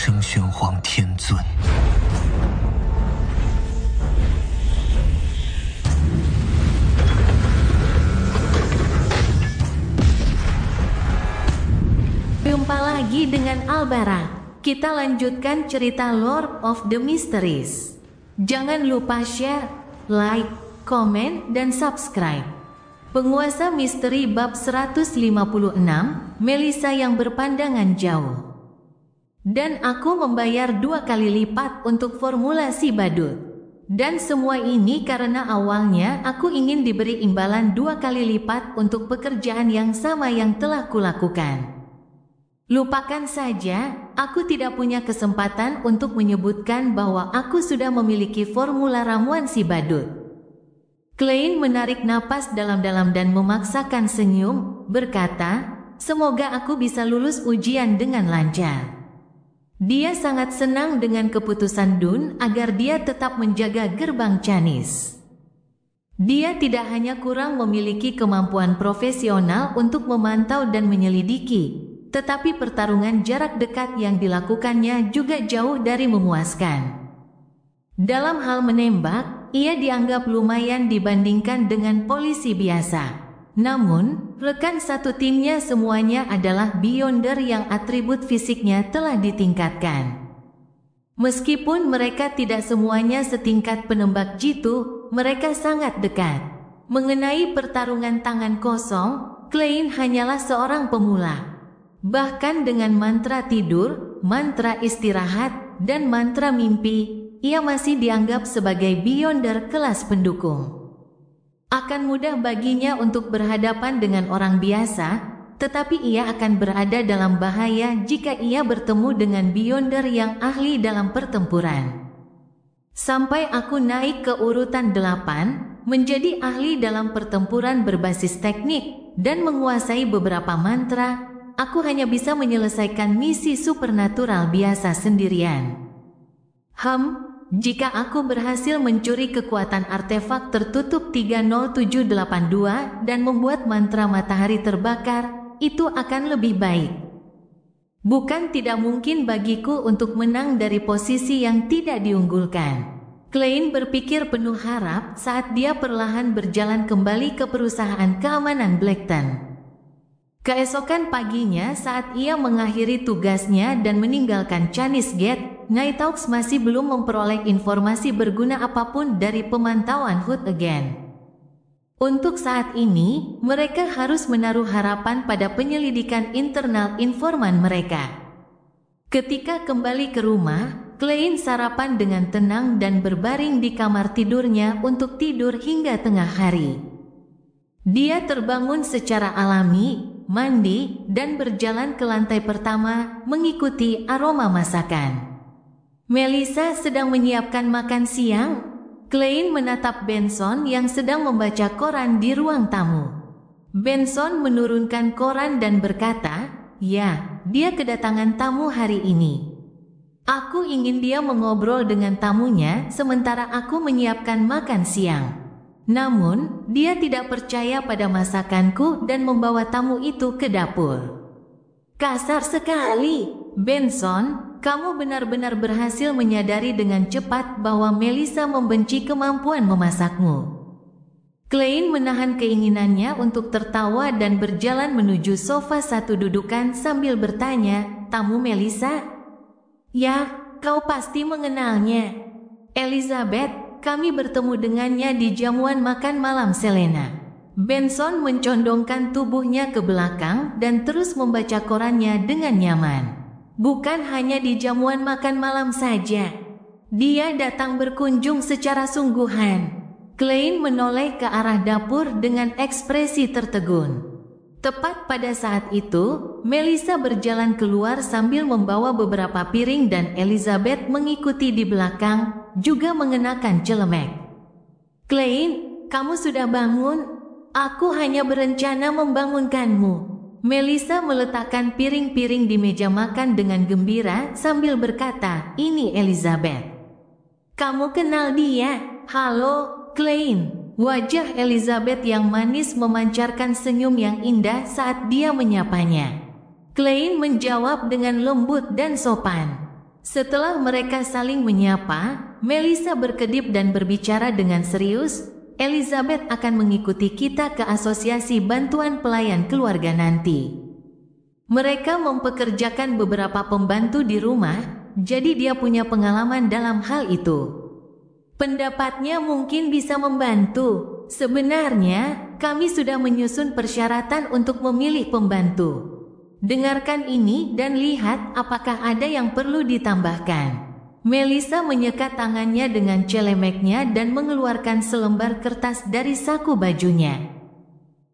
声玄黄天尊。Jumpa lagi dengan Albara. Kita lanjutkan cerita Lord of the Mysteries. Jangan lupa share, like, komen, dan subscribe. Penguasa misteri bab 156, Melissa yang berpandangan jauh. Dan aku membayar 2 kali lipat untuk formulasi badut. Dan semua ini karena awalnya aku ingin diberi imbalan 2 kali lipat untuk pekerjaan yang sama yang telah kulakukan. Lupakan saja, aku tidak punya kesempatan untuk menyebutkan bahwa aku sudah memiliki formula ramuan si badut. Klein menarik napas dalam-dalam dan memaksakan senyum, berkata, "Semoga aku bisa lulus ujian dengan lancar." Dia sangat senang dengan keputusan Dun agar dia tetap menjaga gerbang Canis. Dia tidak hanya kurang memiliki kemampuan profesional untuk memantau dan menyelidiki, tetapi pertarungan jarak dekat yang dilakukannya juga jauh dari memuaskan. Dalam hal menembak, ia dianggap lumayan dibandingkan dengan polisi biasa. Namun, rekan satu timnya semuanya adalah Beyonder yang atribut fisiknya telah ditingkatkan. Meskipun mereka tidak semuanya setingkat penembak jitu, mereka sangat dekat. Mengenai pertarungan tangan kosong, Klein hanyalah seorang pemula. Bahkan dengan mantra tidur, mantra istirahat, dan mantra mimpi, ia masih dianggap sebagai Beyonder kelas pendukung. Akan mudah baginya untuk berhadapan dengan orang biasa, tetapi ia akan berada dalam bahaya jika ia bertemu dengan Beyonder yang ahli dalam pertempuran. Sampai aku naik ke urutan 8, menjadi ahli dalam pertempuran berbasis teknik, dan menguasai beberapa mantra, aku hanya bisa menyelesaikan misi supernatural biasa sendirian. Jika aku berhasil mencuri kekuatan artefak tertutup 30782 dan membuat mantra matahari terbakar, itu akan lebih baik. Bukan tidak mungkin bagiku untuk menang dari posisi yang tidak diunggulkan. Klein berpikir penuh harap saat dia perlahan berjalan kembali ke perusahaan keamanan Blackton. Keesokan paginya saat ia mengakhiri tugasnya dan meninggalkan Canis Gate, Nighthawks masih belum memperoleh informasi berguna apapun dari pemantauan Hood Again. Untuk saat ini, mereka harus menaruh harapan pada penyelidikan internal informan mereka. Ketika kembali ke rumah, Klein sarapan dengan tenang dan berbaring di kamar tidurnya untuk tidur hingga tengah hari. Dia terbangun secara alami, mandi, dan berjalan ke lantai pertama, mengikuti aroma masakan. Melissa sedang menyiapkan makan siang. Klein menatap Benson yang sedang membaca koran di ruang tamu. Benson menurunkan koran dan berkata, "Ya, dia kedatangan tamu hari ini. Aku ingin dia mengobrol dengan tamunya sementara aku menyiapkan makan siang. Namun, dia tidak percaya pada masakanku dan membawa tamu itu ke dapur." Kasar sekali, Benson. Kamu benar-benar berhasil menyadari dengan cepat bahwa Melissa membenci kemampuan memasakmu. Klein menahan keinginannya untuk tertawa dan berjalan menuju sofa satu dudukan sambil bertanya, "Tamu Melissa?" "Ya, kau pasti mengenalnya. Elizabeth, kami bertemu dengannya di jamuan makan malam Selena." Benson mencondongkan tubuhnya ke belakang dan terus membaca korannya dengan nyaman. Bukan hanya di jamuan makan malam saja. Dia datang berkunjung secara sungguhan. Klein menoleh ke arah dapur dengan ekspresi tertegun. Tepat pada saat itu, Melissa berjalan keluar sambil membawa beberapa piring dan Elizabeth mengikuti di belakang, juga mengenakan celemek. "Klein, kamu sudah bangun? Aku hanya berencana membangunkanmu." Melissa meletakkan piring-piring di meja makan dengan gembira sambil berkata, "Ini Elizabeth. Kamu kenal dia?" "Halo, Klein." Wajah Elizabeth yang manis memancarkan senyum yang indah saat dia menyapanya. Klein menjawab dengan lembut dan sopan. Setelah mereka saling menyapa, Melissa berkedip dan berbicara dengan serius, "Elizabeth akan mengikuti kita ke Asosiasi Bantuan Pelayan Keluarga nanti. Mereka mempekerjakan beberapa pembantu di rumah, jadi dia punya pengalaman dalam hal itu. Pendapatnya mungkin bisa membantu. Sebenarnya, kami sudah menyusun persyaratan untuk memilih pembantu. Dengarkan ini dan lihat apakah ada yang perlu ditambahkan." Melissa menyekat tangannya dengan celemeknya dan mengeluarkan selembar kertas dari saku bajunya.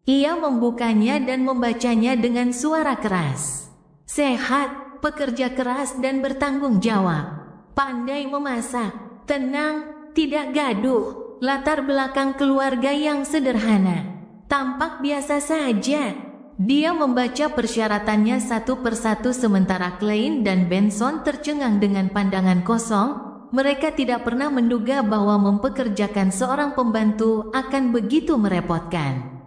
Ia membukanya dan membacanya dengan suara keras. "Sehat, pekerja keras dan bertanggung jawab. Pandai memasak, tenang, tidak gaduh, latar belakang keluarga yang sederhana. Tampak biasa saja." Dia membaca persyaratannya satu persatu sementara Klein dan Benson tercengang dengan pandangan kosong. Mereka tidak pernah menduga bahwa mempekerjakan seorang pembantu akan begitu merepotkan.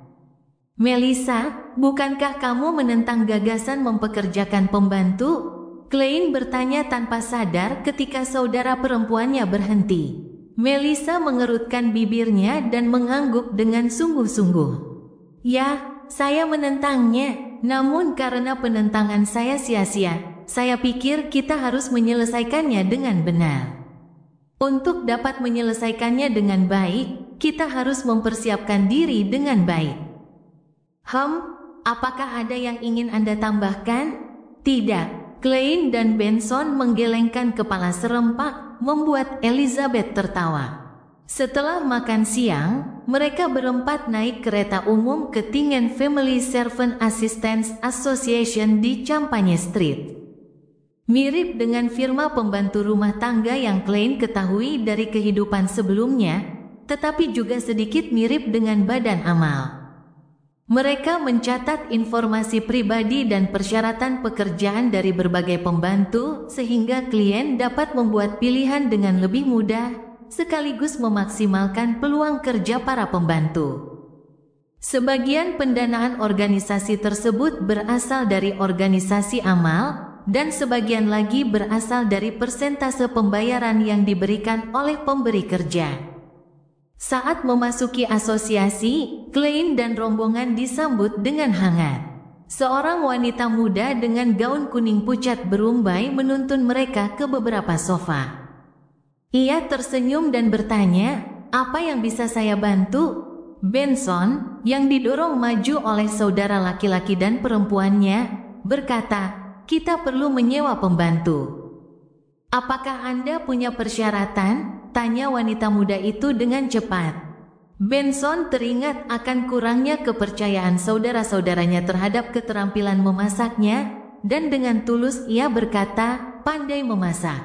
"Melissa, bukankah kamu menentang gagasan mempekerjakan pembantu?" Klein bertanya tanpa sadar ketika saudara perempuannya berhenti. Melissa mengerutkan bibirnya dan mengangguk dengan sungguh-sungguh. "Ya, saya menentangnya, namun karena penentangan saya sia-sia, saya pikir kita harus menyelesaikannya dengan benar. Untuk dapat menyelesaikannya dengan baik, kita harus mempersiapkan diri dengan baik." Apakah ada yang ingin Anda tambahkan?" "Tidak." Klein dan Benson menggelengkan kepala serempak, membuat Elizabeth tertawa. Setelah makan siang, mereka berempat naik kereta umum ke Tingen Family Servant Assistance Association di Champagne Street. Mirip dengan firma pembantu rumah tangga yang Klein ketahui dari kehidupan sebelumnya, tetapi juga sedikit mirip dengan badan amal. Mereka mencatat informasi pribadi dan persyaratan pekerjaan dari berbagai pembantu sehingga klien dapat membuat pilihan dengan lebih mudah, sekaligus memaksimalkan peluang kerja para pembantu. Sebagian pendanaan organisasi tersebut berasal dari organisasi amal, dan sebagian lagi berasal dari persentase pembayaran yang diberikan oleh pemberi kerja. Saat memasuki asosiasi, Klein dan rombongan disambut dengan hangat. Seorang wanita muda dengan gaun kuning pucat berumbai menuntun mereka ke beberapa sofa. Ia tersenyum dan bertanya, "Apa yang bisa saya bantu?" Benson, yang didorong maju oleh saudara laki-laki dan perempuannya, berkata, "Kita perlu menyewa pembantu." "Apakah Anda punya persyaratan?" tanya wanita muda itu dengan cepat. Benson teringat akan kurangnya kepercayaan saudara-saudaranya terhadap keterampilan memasaknya, dan dengan tulus ia berkata, "Pandai memasak."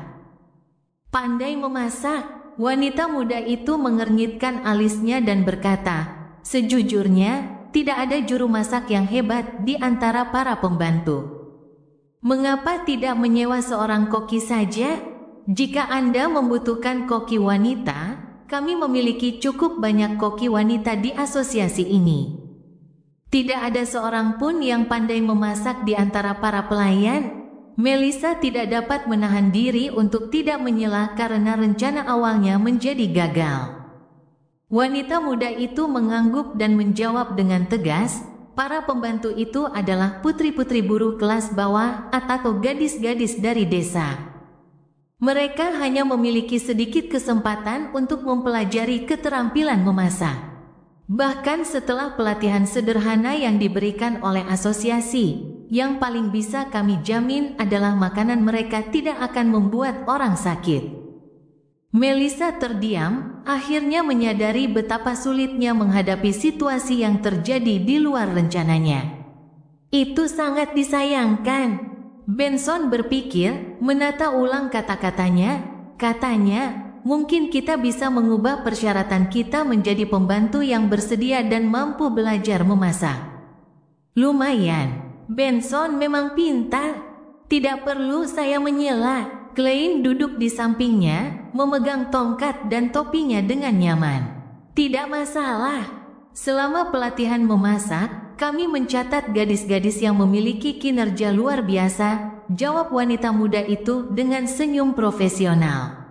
"Pandai memasak?" Wanita muda itu mengernyitkan alisnya dan berkata, "Sejujurnya, tidak ada juru masak yang hebat di antara para pembantu. Mengapa tidak menyewa seorang koki saja? Jika Anda membutuhkan koki wanita, kami memiliki cukup banyak koki wanita di asosiasi ini. Tidak ada seorang pun yang pandai memasak di antara para pelayan." Melissa tidak dapat menahan diri untuk tidak menyela karena rencana awalnya menjadi gagal. Wanita muda itu mengangguk dan menjawab dengan tegas, "Para pembantu itu adalah putri-putri buruh kelas bawah atau gadis-gadis dari desa. Mereka hanya memiliki sedikit kesempatan untuk mempelajari keterampilan memasak. Bahkan setelah pelatihan sederhana yang diberikan oleh asosiasi, yang paling bisa kami jamin adalah makanan mereka tidak akan membuat orang sakit." Melissa terdiam, akhirnya menyadari betapa sulitnya menghadapi situasi yang terjadi di luar rencananya. "Itu sangat disayangkan." Benson berpikir, menata ulang kata-katanya, katanya, "Mungkin kita bisa mengubah persyaratan kita menjadi pembantu yang bersedia dan mampu belajar memasak." "Lumayan. Benson memang pintar. Tidak perlu saya menyela." Klein duduk di sampingnya, memegang tongkat dan topinya dengan nyaman. "Tidak masalah. Selama pelatihan memasak, kami mencatat gadis-gadis yang memiliki kinerja luar biasa, jawab wanita muda itu dengan senyum profesional.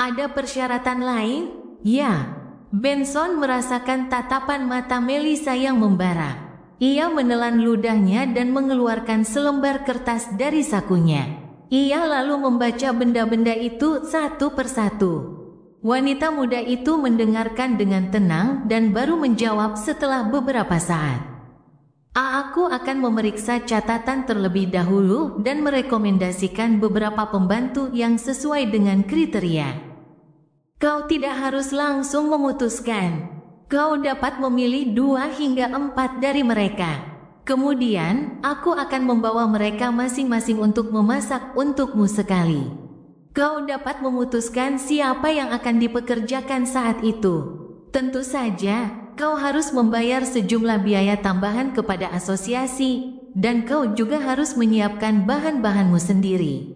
Ada persyaratan lain? Ya. Benson merasakan tatapan mata Melissa yang membara. Ia menelan ludahnya dan mengeluarkan selembar kertas dari sakunya. Ia lalu membaca benda-benda itu satu persatu. Wanita muda itu mendengarkan dengan tenang dan baru menjawab setelah beberapa saat. Aku akan memeriksa catatan terlebih dahulu dan merekomendasikan beberapa pembantu yang sesuai dengan kriteria. Kau tidak harus langsung memutuskan. Kau dapat memilih 2 hingga 4 dari mereka. Kemudian, aku akan membawa mereka masing-masing untuk memasak untukmu sekali. Kau dapat memutuskan siapa yang akan dipekerjakan saat itu. Tentu saja, kau harus membayar sejumlah biaya tambahan kepada asosiasi, dan kau juga harus menyiapkan bahan-bahanmu sendiri.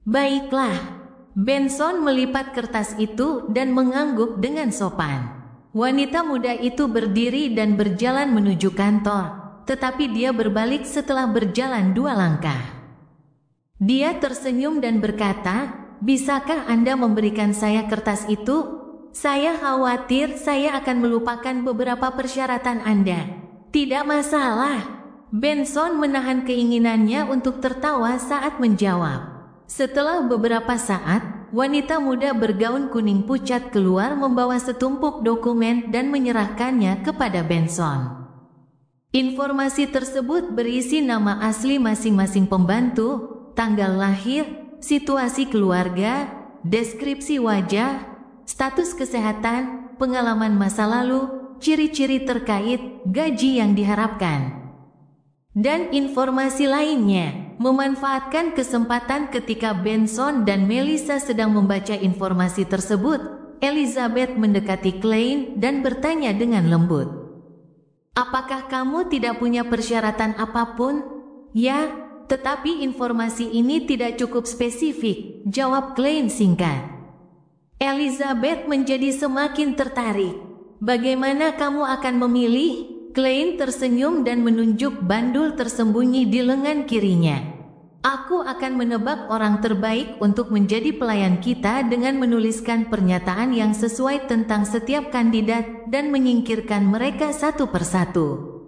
Baiklah. Benson melipat kertas itu dan mengangguk dengan sopan. Wanita muda itu berdiri dan berjalan menuju kantor, tetapi dia berbalik setelah berjalan 2 langkah. Dia tersenyum dan berkata, "Bisakah Anda memberikan saya kertas itu? Saya khawatir saya akan melupakan beberapa persyaratan Anda." "Tidak masalah." Benson menahan keinginannya untuk tertawa saat menjawab. Setelah beberapa saat, wanita muda bergaun kuning pucat keluar membawa setumpuk dokumen dan menyerahkannya kepada Benson. Informasi tersebut berisi nama asli masing-masing pembantu, tanggal lahir, situasi keluarga, deskripsi wajah, status kesehatan, pengalaman masa lalu, ciri-ciri terkait, gaji yang diharapkan, dan informasi lainnya. Memanfaatkan kesempatan ketika Benson dan Melissa sedang membaca informasi tersebut, Elizabeth mendekati Klein dan bertanya dengan lembut, "Apakah kamu tidak punya persyaratan apapun?" "Ya, tetapi informasi ini tidak cukup spesifik," jawab Klein singkat. Elizabeth menjadi semakin tertarik. "Bagaimana kamu akan memilih?" Klein tersenyum dan menunjuk bandul tersembunyi di lengan kirinya. "Aku akan menebak orang terbaik untuk menjadi pelayan kita dengan menuliskan pernyataan yang sesuai tentang setiap kandidat dan menyingkirkan mereka satu persatu."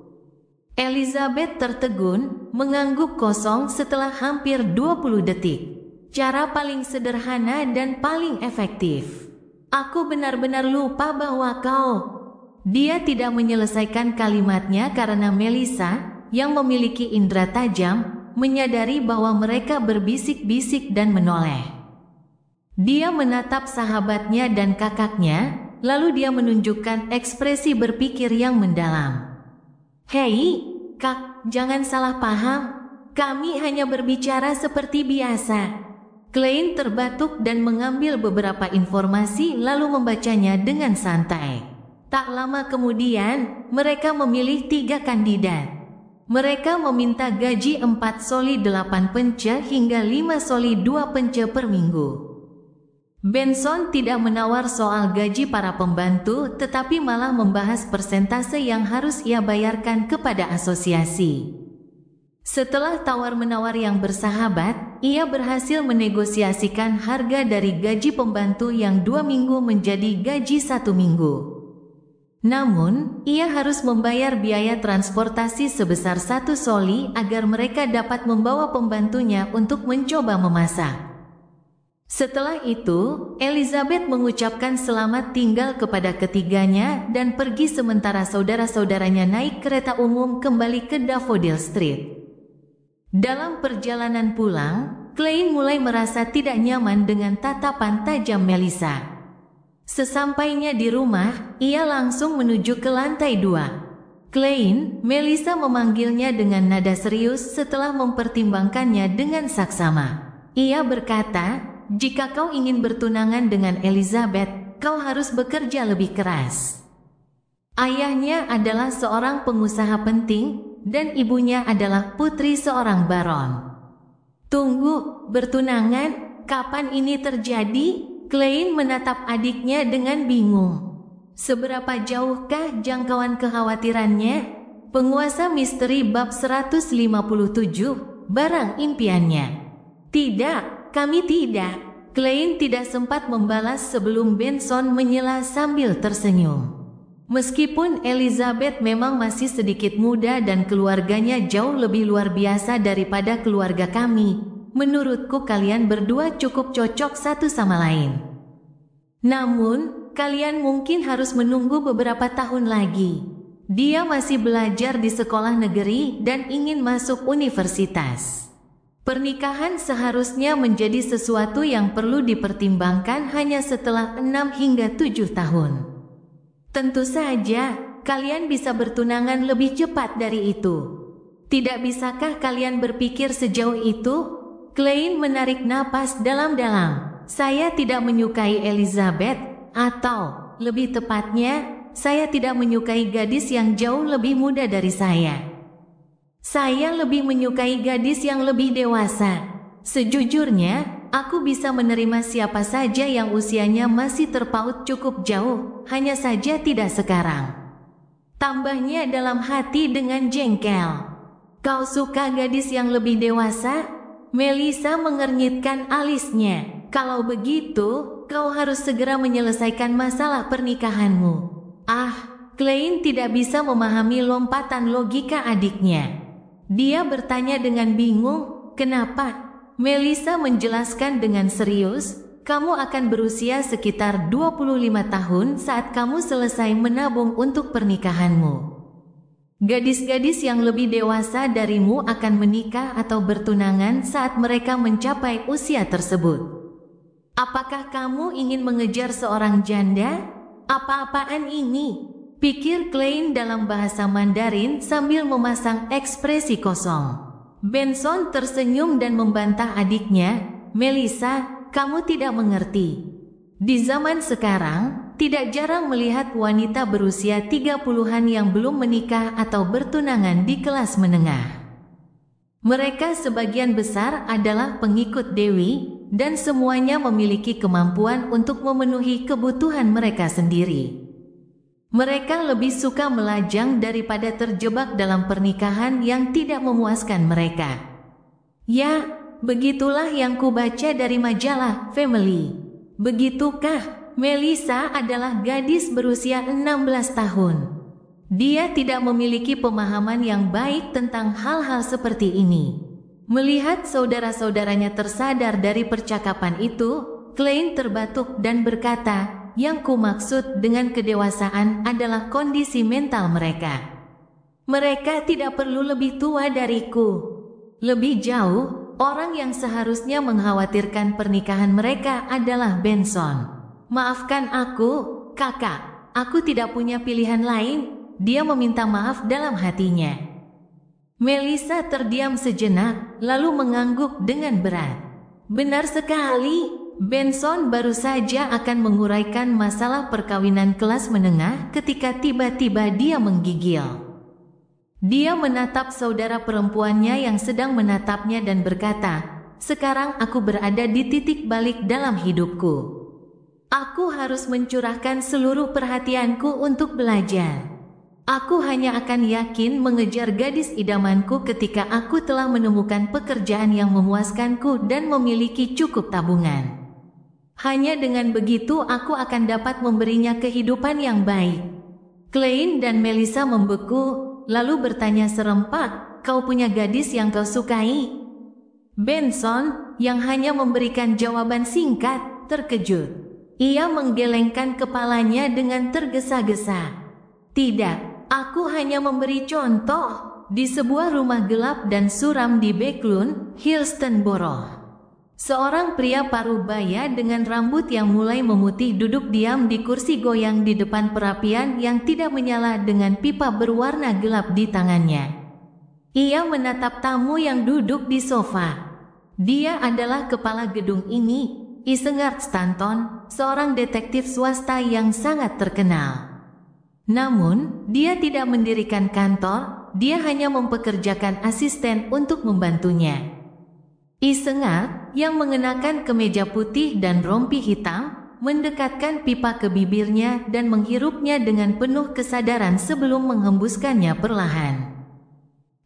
Elizabeth tertegun, mengangguk kosong setelah hampir 20 detik. Cara paling sederhana dan paling efektif. "Aku benar-benar lupa bahwa kau..." Dia tidak menyelesaikan kalimatnya karena Melissa, yang memiliki indera tajam, menyadari bahwa mereka berbisik-bisik dan menoleh. Dia menatap sahabatnya dan kakaknya, lalu dia menunjukkan ekspresi berpikir yang mendalam. "Hei, Kak, jangan salah paham. Kami hanya berbicara seperti biasa." Klein terbatuk dan mengambil beberapa informasi lalu membacanya dengan santai. Tak lama kemudian, mereka memilih 3 kandidat. Mereka meminta gaji 4 soli 8 pence hingga 5 soli 2 pence per minggu. Benson tidak menawar soal gaji para pembantu, tetapi malah membahas persentase yang harus ia bayarkan kepada asosiasi. Setelah tawar-menawar yang bersahabat, ia berhasil menegosiasikan harga dari gaji pembantu yang 2 minggu menjadi gaji 1 minggu. Namun, ia harus membayar biaya transportasi sebesar 1 soli agar mereka dapat membawa pembantunya untuk mencoba memasak. Setelah itu, Elizabeth mengucapkan selamat tinggal kepada ketiganya dan pergi sementara saudara-saudaranya naik kereta umum kembali ke Daffodil Street. Dalam perjalanan pulang, Klein mulai merasa tidak nyaman dengan tatapan tajam Melissa. Sesampainya di rumah, ia langsung menuju ke lantai 2. "Klein," Melissa memanggilnya dengan nada serius setelah mempertimbangkannya dengan saksama. Ia berkata, "Jika kau ingin bertunangan dengan Elizabeth, kau harus bekerja lebih keras." Ayahnya adalah seorang pengusaha penting, dan ibunya adalah putri seorang baron. "Tunggu, bertunangan? Kapan ini terjadi?" Klein menatap adiknya dengan bingung. Seberapa jauhkah jangkauan kekhawatirannya? Penguasa misteri bab 157, barang impiannya. Tidak, kami tidak. Klein tidak sempat membalas sebelum Benson menyela sambil tersenyum. Meskipun Elizabeth memang masih sedikit muda dan keluarganya jauh lebih luar biasa daripada keluarga kami, menurutku kalian berdua cukup cocok satu sama lain. Namun, kalian mungkin harus menunggu beberapa tahun lagi. Dia masih belajar di sekolah negeri dan ingin masuk universitas. Pernikahan seharusnya menjadi sesuatu yang perlu dipertimbangkan hanya setelah 6 hingga 7 tahun. Tentu saja, kalian bisa bertunangan lebih cepat dari itu. Tidak bisakah kalian berpikir sejauh itu? Klein menarik napas dalam-dalam. Saya tidak menyukai Elizabeth, atau lebih tepatnya, saya tidak menyukai gadis yang jauh lebih muda dari saya. Saya lebih menyukai gadis yang lebih dewasa. Sejujurnya, aku bisa menerima siapa saja yang usianya masih terpaut cukup jauh, hanya saja tidak sekarang. Tambahnya dalam hati dengan jengkel. Kau suka gadis yang lebih dewasa? Melissa mengernyitkan alisnya. Kalau begitu, kau harus segera menyelesaikan masalah pernikahanmu. Klein tidak bisa memahami lompatan logika adiknya. Dia bertanya dengan bingung, kenapa? Melissa menjelaskan dengan serius, kamu akan berusia sekitar 25 tahun saat kamu selesai menabung untuk pernikahanmu. Gadis-gadis yang lebih dewasa darimu akan menikah atau bertunangan saat mereka mencapai usia tersebut. Apakah kamu ingin mengejar seorang janda? Apa-apaan ini? Pikir Klein dalam bahasa Mandarin sambil memasang ekspresi kosong. Benson tersenyum dan membantah adiknya, Melissa, kamu tidak mengerti. Di zaman sekarang, tidak jarang melihat wanita berusia 30-an yang belum menikah atau bertunangan di kelas menengah. Mereka sebagian besar adalah pengikut Dewi, dan semuanya memiliki kemampuan untuk memenuhi kebutuhan mereka sendiri. Mereka lebih suka melajang daripada terjebak dalam pernikahan yang tidak memuaskan mereka. Ya, begitulah yang kubaca dari majalah Family. Begitukah? Melissa adalah gadis berusia 16 tahun. Dia tidak memiliki pemahaman yang baik tentang hal-hal seperti ini. Melihat saudara-saudaranya tersadar dari percakapan itu, Klein terbatuk dan berkata, yang kumaksud dengan kedewasaan adalah kondisi mental mereka. Mereka tidak perlu lebih tua dariku. Lebih jauh, orang yang seharusnya mengkhawatirkan pernikahan mereka adalah Benson. Maafkan aku, kakak. Aku tidak punya pilihan lain. Dia meminta maaf dalam hatinya. Melissa terdiam sejenak, lalu mengangguk dengan berat. Benar sekali. Benson baru saja akan menguraikan masalah perkawinan kelas menengah ketika tiba-tiba dia menggigil. Dia menatap saudara perempuannya yang sedang menatapnya dan berkata, sekarang aku berada di titik balik dalam hidupku. Aku harus mencurahkan seluruh perhatianku untuk belajar. Aku hanya akan yakin mengejar gadis idamanku ketika aku telah menemukan pekerjaan yang memuaskanku dan memiliki cukup tabungan. Hanya dengan begitu aku akan dapat memberinya kehidupan yang baik. Klein dan Melissa membeku, lalu bertanya serempak, kau punya gadis yang kau sukai? Benson, yang hanya memberikan jawaban singkat, terkejut. Ia menggelengkan kepalanya dengan tergesa-gesa. Tidak, aku hanya memberi contoh. Di sebuah rumah gelap dan suram di Backlund, Hillstoneboro. Seorang pria parubaya dengan rambut yang mulai memutih duduk diam di kursi goyang di depan perapian yang tidak menyala dengan pipa berwarna gelap di tangannya. Ia menatap tamu yang duduk di sofa. Dia adalah kepala gedung ini, Isengard Stanton, seorang detektif swasta yang sangat terkenal. Namun, dia tidak mendirikan kantor, dia hanya mempekerjakan asisten untuk membantunya. Isengard, yang mengenakan kemeja putih dan rompi hitam, mendekatkan pipa ke bibirnya dan menghirupnya dengan penuh kesadaran sebelum menghembuskannya perlahan.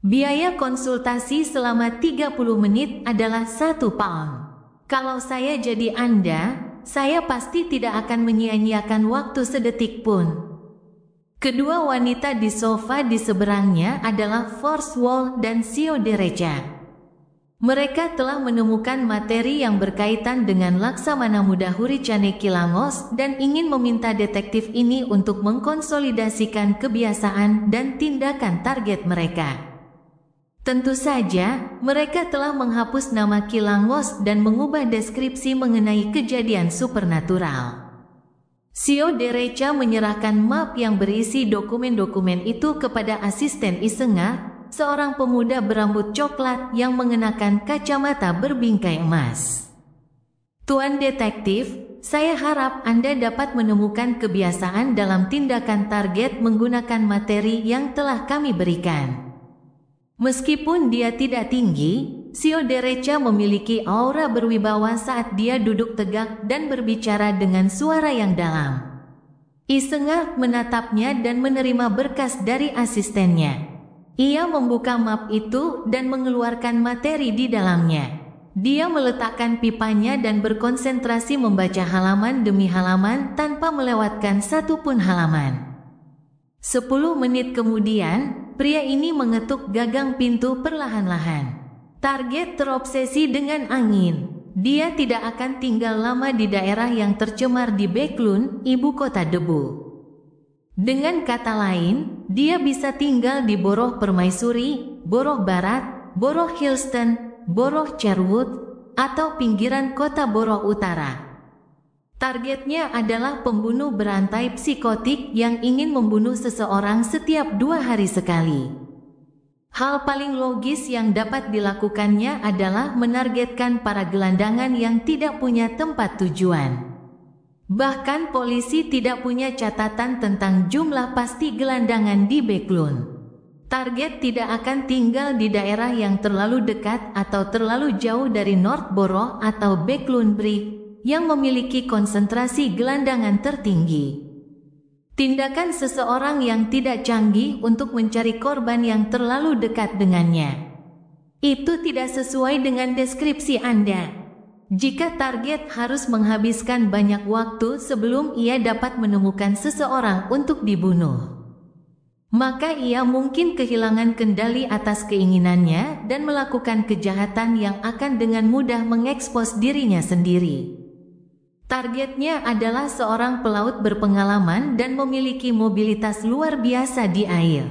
Biaya konsultasi selama 30 menit adalah 1 pound. Kalau saya jadi Anda, saya pasti tidak akan menyia-nyiakan waktu sedetik pun. Kedua wanita di sofa di seberangnya adalah Force Wall dan Sio Derecha. Mereka telah menemukan materi yang berkaitan dengan Laksamana Muda Huricane Kilangos dan ingin meminta detektif ini untuk mengkonsolidasikan kebiasaan dan tindakan target mereka. Tentu saja, mereka telah menghapus nama Kilangos dan mengubah deskripsi mengenai kejadian supernatural. Sio Derecha menyerahkan map yang berisi dokumen-dokumen itu kepada asisten Isengar, seorang pemuda berambut coklat yang mengenakan kacamata berbingkai emas. Tuan Detektif, saya harap Anda dapat menemukan kebiasaan dalam tindakan target menggunakan materi yang telah kami berikan. Meskipun dia tidak tinggi, Sio Derecha memiliki aura berwibawa saat dia duduk tegak dan berbicara dengan suara yang dalam. Isengar menatapnya dan menerima berkas dari asistennya. Ia membuka map itu dan mengeluarkan materi di dalamnya. Dia meletakkan pipanya dan berkonsentrasi membaca halaman demi halaman tanpa melewatkan satu pun halaman. 10 menit kemudian, pria ini mengetuk gagang pintu perlahan-lahan. Target terobsesi dengan angin. Dia tidak akan tinggal lama di daerah yang tercemar di Backlund, ibu kota debu. Dengan kata lain, dia bisa tinggal di Borough Permaisuri, Borough Barat, Borough Hillston, Borough Sherwood, atau pinggiran kota Borough Utara. Targetnya adalah pembunuh berantai psikotik yang ingin membunuh seseorang setiap 2 hari sekali. Hal paling logis yang dapat dilakukannya adalah menargetkan para gelandangan yang tidak punya tempat tujuan. Bahkan polisi tidak punya catatan tentang jumlah pasti gelandangan di Backlund. Target tidak akan tinggal di daerah yang terlalu dekat atau terlalu jauh dari North Borough atau Backlund Brick yang memiliki konsentrasi gelandangan tertinggi. Tindakan seseorang yang tidak canggih untuk mencari korban yang terlalu dekat dengannya. Itu tidak sesuai dengan deskripsi Anda. Jika target harus menghabiskan banyak waktu sebelum ia dapat menemukan seseorang untuk dibunuh, maka ia mungkin kehilangan kendali atas keinginannya dan melakukan kejahatan yang akan dengan mudah mengekspos dirinya sendiri. Targetnya adalah seorang pelaut berpengalaman dan memiliki mobilitas luar biasa di air.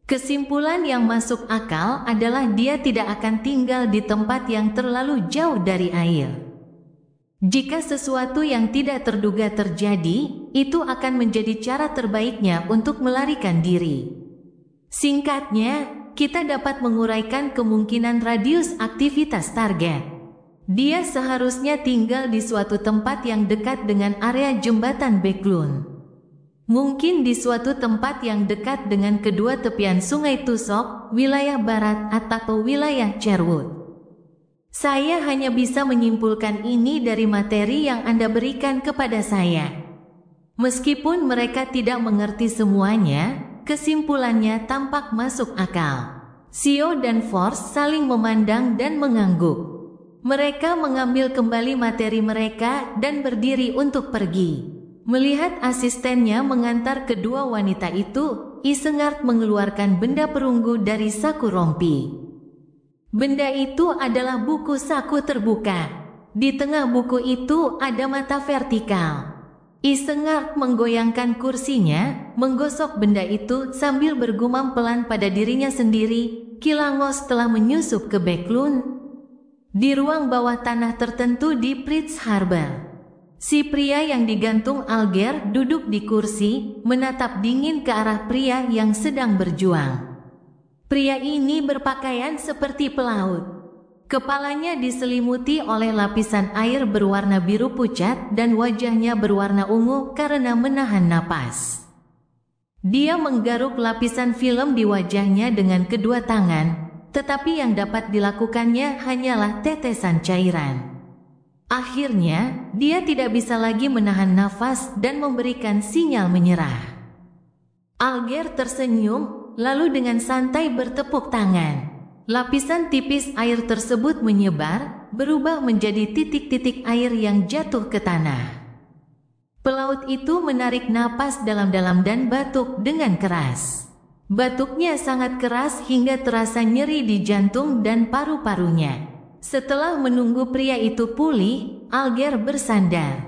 Kesimpulan yang masuk akal adalah dia tidak akan tinggal di tempat yang terlalu jauh dari air. Jika sesuatu yang tidak terduga terjadi, itu akan menjadi cara terbaiknya untuk melarikan diri. Singkatnya, kita dapat menguraikan kemungkinan radius aktivitas target. Dia seharusnya tinggal di suatu tempat yang dekat dengan area jembatan Backlund. Mungkin di suatu tempat yang dekat dengan kedua tepian sungai Tusok, wilayah barat atau wilayah Sherwood. Saya hanya bisa menyimpulkan ini dari materi yang Anda berikan kepada saya. Meskipun mereka tidak mengerti semuanya, kesimpulannya tampak masuk akal. Sio dan Force saling memandang dan mengangguk. Mereka mengambil kembali materi mereka dan berdiri untuk pergi. Melihat asistennya mengantar kedua wanita itu, Isengar mengeluarkan benda perunggu dari saku rompi. Benda itu adalah buku saku terbuka. Di tengah buku itu ada mata vertikal. Isengar menggoyangkan kursinya, menggosok benda itu sambil bergumam pelan pada dirinya sendiri. Kilangos telah menyusup ke Backlund. Di ruang bawah tanah tertentu di Pritz Harbor, si pria yang digantung Alger duduk di kursi, menatap dingin ke arah pria yang sedang berjuang. Pria ini berpakaian seperti pelaut. Kepalanya diselimuti oleh lapisan air berwarna biru pucat dan wajahnya berwarna ungu karena menahan napas. Dia menggaruk lapisan film di wajahnya dengan kedua tangan, tetapi yang dapat dilakukannya hanyalah tetesan cairan. Akhirnya, dia tidak bisa lagi menahan nafas dan memberikan sinyal menyerah. Alger tersenyum, lalu dengan santai bertepuk tangan. Lapisan tipis air tersebut menyebar, berubah menjadi titik-titik air yang jatuh ke tanah. Pelaut itu menarik napas dalam-dalam dan batuk dengan keras. Batuknya sangat keras hingga terasa nyeri di jantung dan paru-parunya. Setelah menunggu pria itu pulih, Alger bersandar.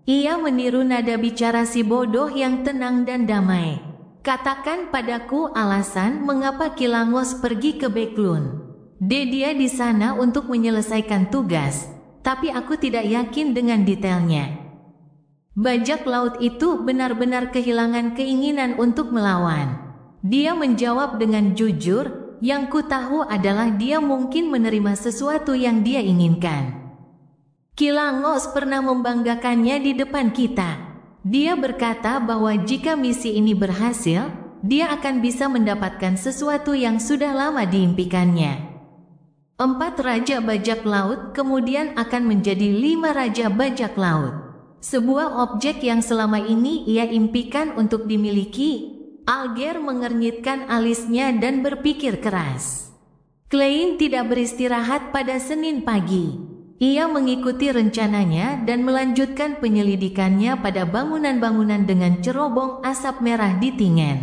Ia meniru nada bicara si bodoh yang tenang dan damai. Katakan padaku alasan mengapa Kilangos pergi ke Beklun. Dia di sana untuk menyelesaikan tugas, tapi aku tidak yakin dengan detailnya. Bajak laut itu benar-benar kehilangan keinginan untuk melawan. Dia menjawab dengan jujur, yang ku tahu adalah dia mungkin menerima sesuatu yang dia inginkan. Kilangos pernah membanggakannya di depan kita. Dia berkata bahwa jika misi ini berhasil, dia akan bisa mendapatkan sesuatu yang sudah lama diimpikannya. 4 raja bajak laut kemudian akan menjadi 5 raja bajak laut. Sebuah objek yang selama ini ia impikan untuk dimiliki. Alger mengernyitkan alisnya dan berpikir keras. Klein tidak beristirahat pada Senin pagi. Ia mengikuti rencananya dan melanjutkan penyelidikannya pada bangunan-bangunan dengan cerobong asap merah di Tingen.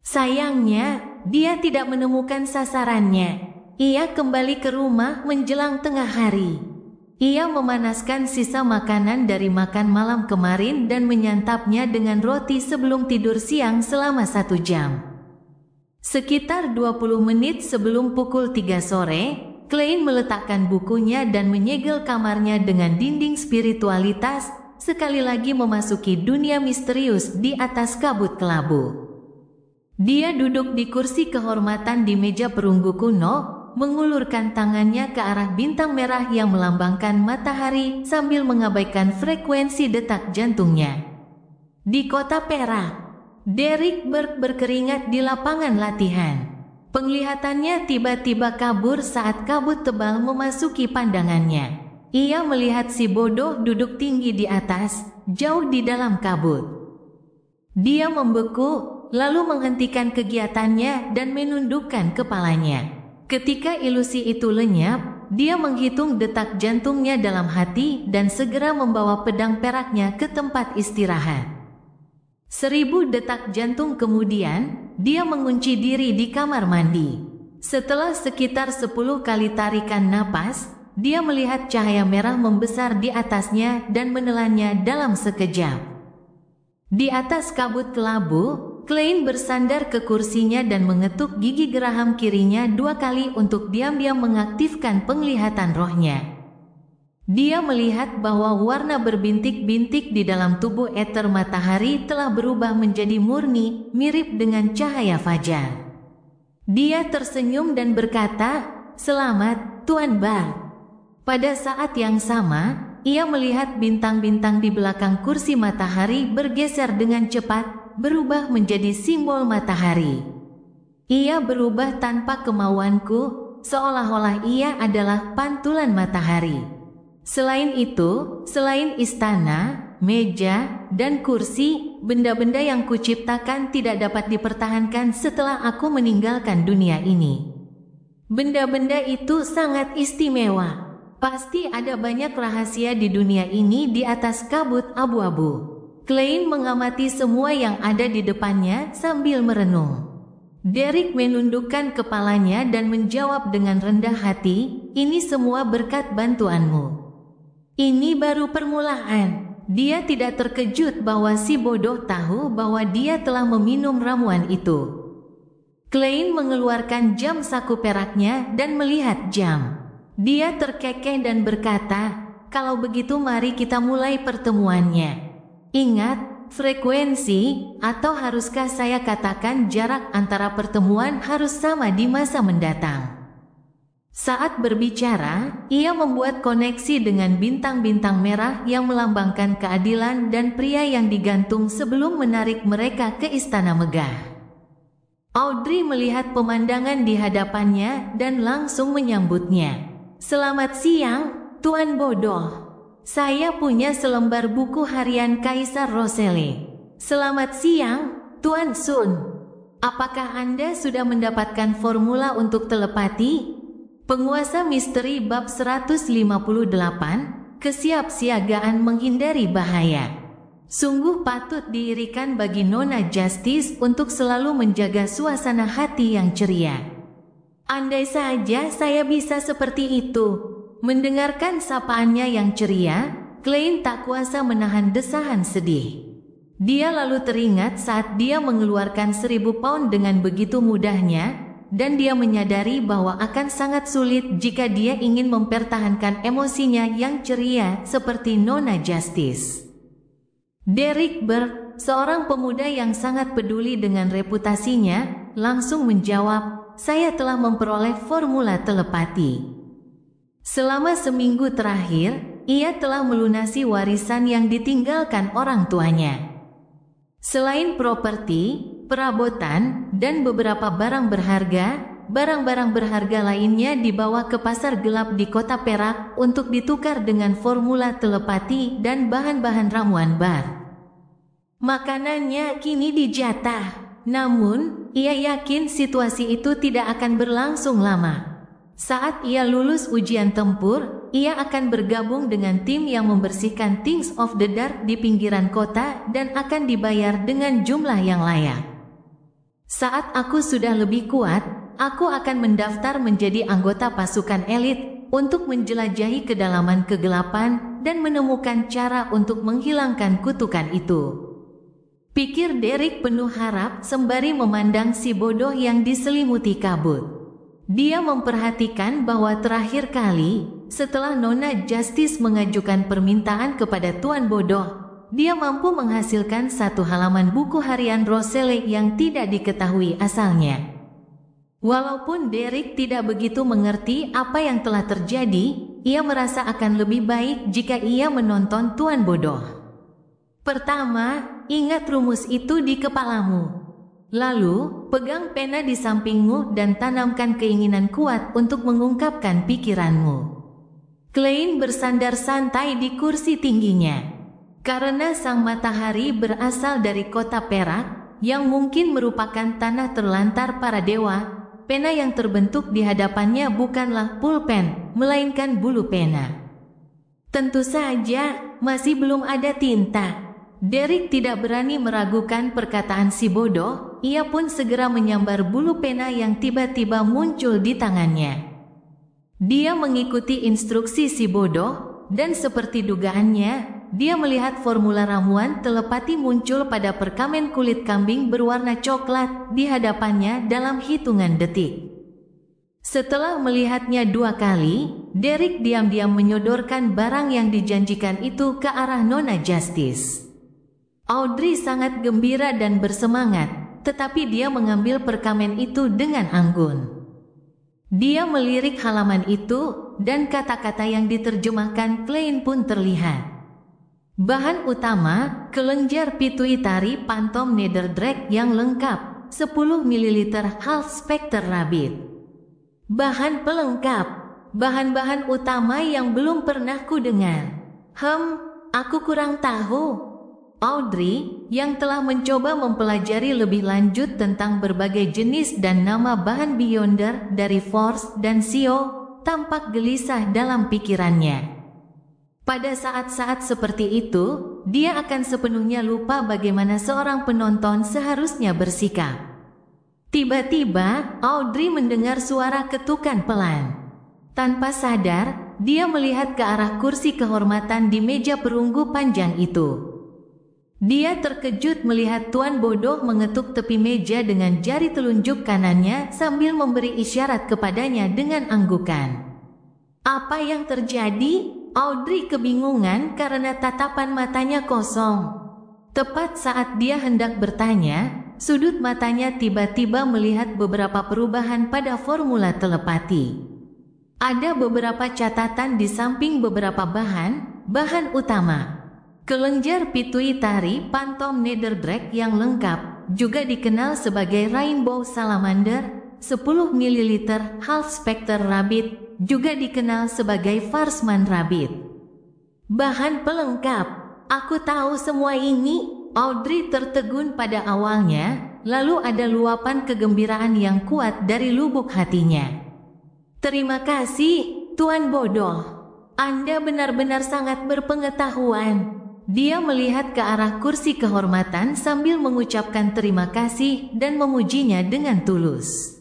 Sayangnya, dia tidak menemukan sasarannya. Ia kembali ke rumah menjelang tengah hari. Ia memanaskan sisa makanan dari makan malam kemarin dan menyantapnya dengan roti sebelum tidur siang selama 1 jam. Sekitar 20 menit sebelum pukul 3 sore, Klein meletakkan bukunya dan menyegel kamarnya dengan dinding spiritualitas, sekali lagi memasuki dunia misterius di atas kabut kelabu. Dia duduk di kursi kehormatan di meja perunggu kuno, mengulurkan tangannya ke arah bintang merah yang melambangkan matahari sambil mengabaikan frekuensi detak jantungnya. Di kota Perak, Derek berkeringat di lapangan latihan. Penglihatannya tiba-tiba kabur saat kabut tebal memasuki pandangannya. Ia melihat si bodoh duduk tinggi di atas, jauh di dalam kabut. Dia membeku, lalu menghentikan kegiatannya dan menundukkan kepalanya. Ketika ilusi itu lenyap, dia menghitung detak jantungnya dalam hati dan segera membawa pedang peraknya ke tempat istirahat. 1000 detak jantung kemudian, dia mengunci diri di kamar mandi. Setelah sekitar 10 kali tarikan napas, dia melihat cahaya merah membesar di atasnya dan menelannya dalam sekejap. Di atas kabut kelabu, Klein bersandar ke kursinya dan mengetuk gigi geraham kirinya 2 kali untuk diam-diam mengaktifkan penglihatan rohnya. Dia melihat bahwa warna berbintik-bintik di dalam tubuh eter matahari telah berubah menjadi murni, mirip dengan cahaya fajar. Dia tersenyum dan berkata, "Selamat, Tuan Bar." Pada saat yang sama, ia melihat bintang-bintang di belakang kursi matahari bergeser dengan cepat, berubah menjadi simbol matahari. Ia berubah tanpa kemauanku, seolah-olah ia adalah pantulan matahari. Selain itu, selain istana, meja, dan kursi, benda-benda yang kuciptakan tidak dapat dipertahankan setelah aku meninggalkan dunia ini. Benda-benda itu sangat istimewa. Pasti ada banyak rahasia di dunia ini di atas kabut abu-abu. Klein mengamati semua yang ada di depannya sambil merenung. Derek menundukkan kepalanya dan menjawab dengan rendah hati, "Ini semua berkat bantuanmu." Ini baru permulaan. Dia tidak terkejut bahwa si bodoh tahu bahwa dia telah meminum ramuan itu. Klein mengeluarkan jam saku peraknya dan melihat jam. Dia terkekeh dan berkata, "Kalau begitu mari kita mulai pertemuannya. Ingat, frekuensi, atau haruskah saya katakan jarak antara pertemuan harus sama di masa mendatang." Saat berbicara, ia membuat koneksi dengan bintang-bintang merah yang melambangkan keadilan dan pria yang digantung sebelum menarik mereka ke istana megah. Audrey melihat pemandangan di hadapannya dan langsung menyambutnya. "Selamat siang, Tuan Bodoh. Saya punya selembar buku harian Kaisar Roselle." "Selamat siang, Tuan Sun." Apakah Anda sudah mendapatkan formula untuk telepati? Penguasa misteri bab 158, kesiapsiagaan menghindari bahaya. Sungguh patut diirikan bagi Nona Justice untuk selalu menjaga suasana hati yang ceria. Andai saja saya bisa seperti itu. Mendengarkan sapaannya yang ceria, Klein tak kuasa menahan desahan sedih. Dia lalu teringat saat dia mengeluarkan 1.000 pound dengan begitu mudahnya, dan dia menyadari bahwa akan sangat sulit jika dia ingin mempertahankan emosinya yang ceria seperti Nona Justice. Derek Burke, seorang pemuda yang sangat peduli dengan reputasinya, langsung menjawab, "Saya telah memperoleh formula telepati. Selama seminggu terakhir, ia telah melunasi warisan yang ditinggalkan orang tuanya. Selain properti, perabotan, dan beberapa barang berharga, barang-barang berharga lainnya dibawa ke pasar gelap di kota Perak untuk ditukar dengan formula telepati dan bahan-bahan ramuan bar. Makanannya kini dijatah, namun ia yakin situasi itu tidak akan berlangsung lama. Saat ia lulus ujian tempur, ia akan bergabung dengan tim yang membersihkan Things of the Dark di pinggiran kota dan akan dibayar dengan jumlah yang layak. Saat aku sudah lebih kuat, aku akan mendaftar menjadi anggota pasukan elit untuk menjelajahi kedalaman kegelapan dan menemukan cara untuk menghilangkan kutukan itu." Pikir Derek penuh harap sembari memandang si bodoh yang diselimuti kabut. Dia memperhatikan bahwa terakhir kali, setelah Nona Justice mengajukan permintaan kepada Tuan Bodoh, dia mampu menghasilkan 1 halaman buku harian Roselle yang tidak diketahui asalnya. Walaupun Derek tidak begitu mengerti apa yang telah terjadi, ia merasa akan lebih baik jika ia menonton Tuan Bodoh. Pertama, ingat rumus itu di kepalamu. Lalu, pegang pena di sampingmu dan tanamkan keinginan kuat untuk mengungkapkan pikiranmu. Klein bersandar santai di kursi tingginya. Karena sang matahari berasal dari kota Perak, yang mungkin merupakan tanah terlantar para dewa, pena yang terbentuk di hadapannya bukanlah pulpen, melainkan bulu pena. Tentu saja, masih belum ada tinta. Derek tidak berani meragukan perkataan si bodoh, ia pun segera menyambar bulu pena yang tiba-tiba muncul di tangannya. Dia mengikuti instruksi si bodoh, dan seperti dugaannya, dia melihat formula ramuan telepati muncul pada perkamen kulit kambing berwarna coklat di hadapannya dalam hitungan detik. Setelah melihatnya 2 kali, Derek diam-diam menyodorkan barang yang dijanjikan itu ke arah Nona Justice. Audrey sangat gembira dan bersemangat, tetapi dia mengambil perkamen itu dengan anggun. Dia melirik halaman itu, dan kata-kata yang diterjemahkan Klein pun terlihat. Bahan utama, kelenjar pituitari Phantom Netherdrake yang lengkap, 10 ml half specter rabbit. Bahan pelengkap, bahan-bahan utama yang belum pernah kudengar. Aku kurang tahu. Audrey, yang telah mencoba mempelajari lebih lanjut tentang berbagai jenis dan nama bahan Beyonder dari Force dan Sio, tampak gelisah dalam pikirannya. Pada saat-saat seperti itu, dia akan sepenuhnya lupa bagaimana seorang penonton seharusnya bersikap. Tiba-tiba, Audrey mendengar suara ketukan pelan. Tanpa sadar, dia melihat ke arah kursi kehormatan di meja perunggu panjang itu. Dia terkejut melihat Tuan Bodoh mengetuk tepi meja dengan jari telunjuk kanannya sambil memberi isyarat kepadanya dengan anggukan. Apa yang terjadi? Audrey kebingungan karena tatapan matanya kosong. Tepat saat dia hendak bertanya, sudut matanya tiba-tiba melihat beberapa perubahan pada formula telepati. Ada beberapa catatan di samping beberapa bahan utama. Kelenjar pituitari Phantom Netherdrake yang lengkap, juga dikenal sebagai Rainbow Salamander, 10 ml half specter rabbit, juga dikenal sebagai Farsman rabbit. Bahan pelengkap, aku tahu semua ini. Audrey tertegun pada awalnya, lalu ada luapan kegembiraan yang kuat dari lubuk hatinya. Terima kasih, Tuan Bodoh. Anda benar-benar sangat berpengetahuan. Dia melihat ke arah kursi kehormatan sambil mengucapkan terima kasih dan memujinya dengan tulus.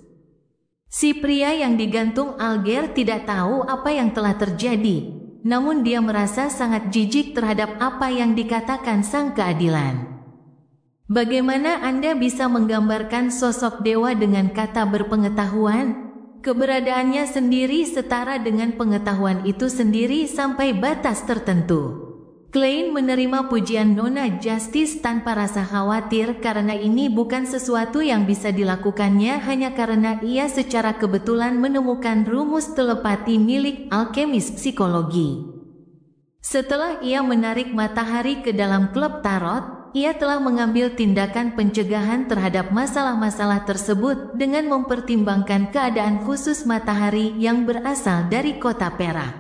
Si pria yang digantung Alger tidak tahu apa yang telah terjadi, namun dia merasa sangat jijik terhadap apa yang dikatakan sang keadilan. Bagaimana Anda bisa menggambarkan sosok dewa dengan kata berpengetahuan? Keberadaannya sendiri setara dengan pengetahuan itu sendiri sampai batas tertentu. Klein menerima pujian Nona Justice tanpa rasa khawatir karena ini bukan sesuatu yang bisa dilakukannya hanya karena ia secara kebetulan menemukan rumus telepati milik alkemis psikologi. Setelah ia menarik matahari ke dalam klub tarot, ia telah mengambil tindakan pencegahan terhadap masalah-masalah tersebut dengan mempertimbangkan keadaan khusus matahari yang berasal dari kota Perak.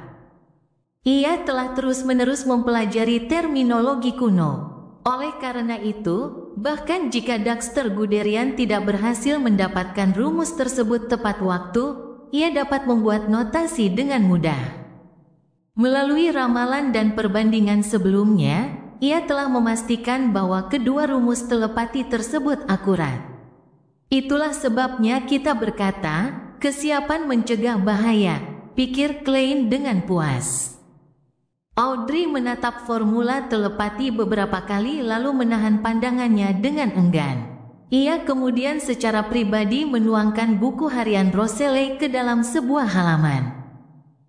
Ia telah terus-menerus mempelajari terminologi kuno. Oleh karena itu, bahkan jika Dexter Guderian tidak berhasil mendapatkan rumus tersebut tepat waktu, ia dapat membuat notasi dengan mudah. Melalui ramalan dan perbandingan sebelumnya, ia telah memastikan bahwa kedua rumus telepati tersebut akurat. Itulah sebabnya kita berkata, kesiapan mencegah bahaya, pikir Klein dengan puas. Audrey menatap formula telepati beberapa kali lalu menahan pandangannya dengan enggan. Ia kemudian secara pribadi menuangkan buku harian Roselle ke dalam sebuah halaman.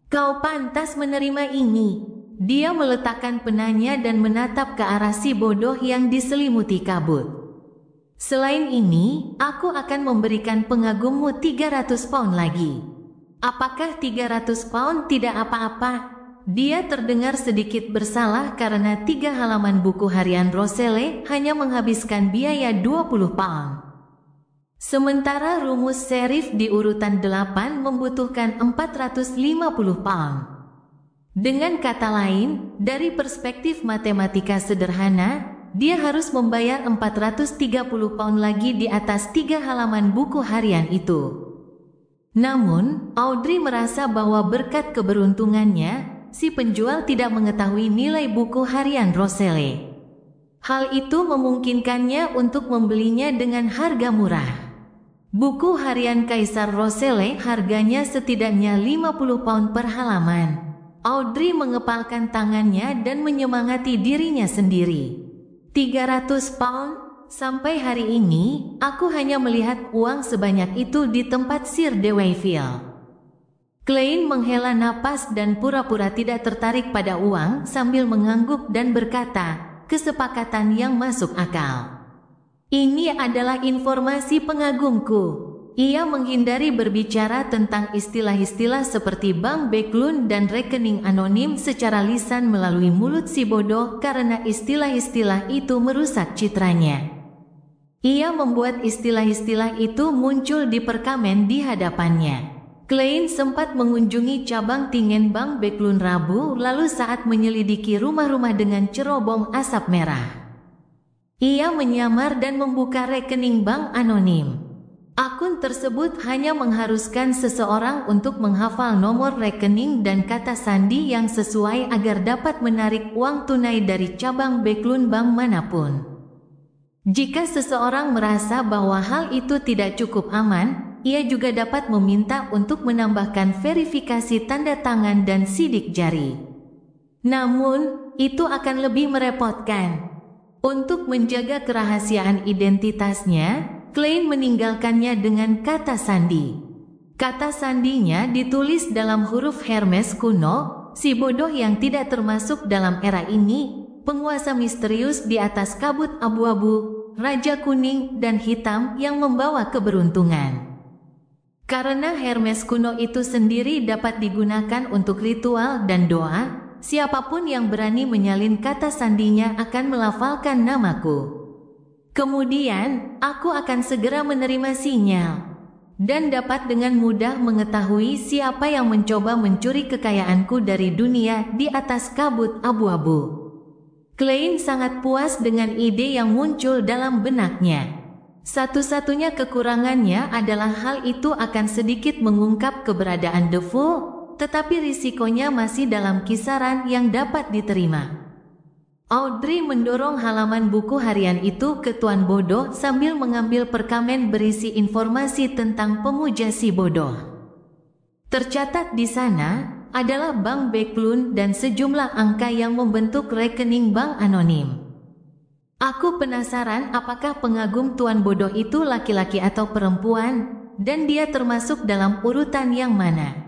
Kau pantas menerima ini. Dia meletakkan penanya dan menatap ke arah si bodoh yang diselimuti kabut. Selain ini, aku akan memberikan pengagummu 300 pound lagi. Apakah 300 pound tidak apa-apa? Dia terdengar sedikit bersalah karena 3 halaman buku harian Roselle hanya menghabiskan biaya 20 pound. Sementara rumus serif di urutan 8 membutuhkan 450 pound. Dengan kata lain, dari perspektif matematika sederhana, dia harus membayar 430 pound lagi di atas 3 halaman buku harian itu. Namun, Audrey merasa bahwa berkat keberuntungannya, si penjual tidak mengetahui nilai buku harian Roselle. Hal itu memungkinkannya untuk membelinya dengan harga murah. Buku harian Kaisar Roselle harganya setidaknya 50 pound per halaman. Audrey mengepalkan tangannya dan menyemangati dirinya sendiri. 300 pound? Sampai hari ini, aku hanya melihat uang sebanyak itu di tempat Sir de Wayfield. Klein menghela napas dan pura-pura tidak tertarik pada uang sambil mengangguk dan berkata, kesepakatan yang masuk akal. Ini adalah informasi pengagumku. Ia menghindari berbicara tentang istilah-istilah seperti bank Beklun dan rekening anonim secara lisan melalui mulut si bodoh karena istilah-istilah itu merusak citranya. Ia membuat istilah-istilah itu muncul di perkamen di hadapannya. Klein sempat mengunjungi cabang Tingen Bank Beklun Rabu lalu saat menyelidiki rumah-rumah dengan cerobong asap merah. Ia menyamar dan membuka rekening bank anonim. Akun tersebut hanya mengharuskan seseorang untuk menghafal nomor rekening dan kata sandi yang sesuai agar dapat menarik uang tunai dari cabang Beklun Bank manapun. Jika seseorang merasa bahwa hal itu tidak cukup aman, ia juga dapat meminta untuk menambahkan verifikasi tanda tangan dan sidik jari. Namun, itu akan lebih merepotkan. Untuk menjaga kerahasiaan identitasnya, Klein meninggalkannya dengan kata sandi. Kata sandinya ditulis dalam huruf Hermes kuno, si bodoh yang tidak termasuk dalam era ini, penguasa misterius di atas kabut abu-abu, raja kuning dan hitam yang membawa keberuntungan. Karena Hermes kuno itu sendiri dapat digunakan untuk ritual dan doa, siapapun yang berani menyalin kata sandinya akan melafalkan namaku. Kemudian, aku akan segera menerima sinyal dan dapat dengan mudah mengetahui siapa yang mencoba mencuri kekayaanku dari dunia di atas kabut abu-abu. Klein sangat puas dengan ide yang muncul dalam benaknya. Satu-satunya kekurangannya adalah hal itu akan sedikit mengungkap keberadaan The Fool, tetapi risikonya masih dalam kisaran yang dapat diterima. Audrey mendorong halaman buku harian itu ke Tuan Bodoh sambil mengambil perkamen berisi informasi tentang pemuja si bodoh. Tercatat di sana adalah Bank Backlund dan sejumlah angka yang membentuk rekening bank anonim. Aku penasaran apakah pengagum Tuan Bodoh itu laki-laki atau perempuan, dan dia termasuk dalam urutan yang mana.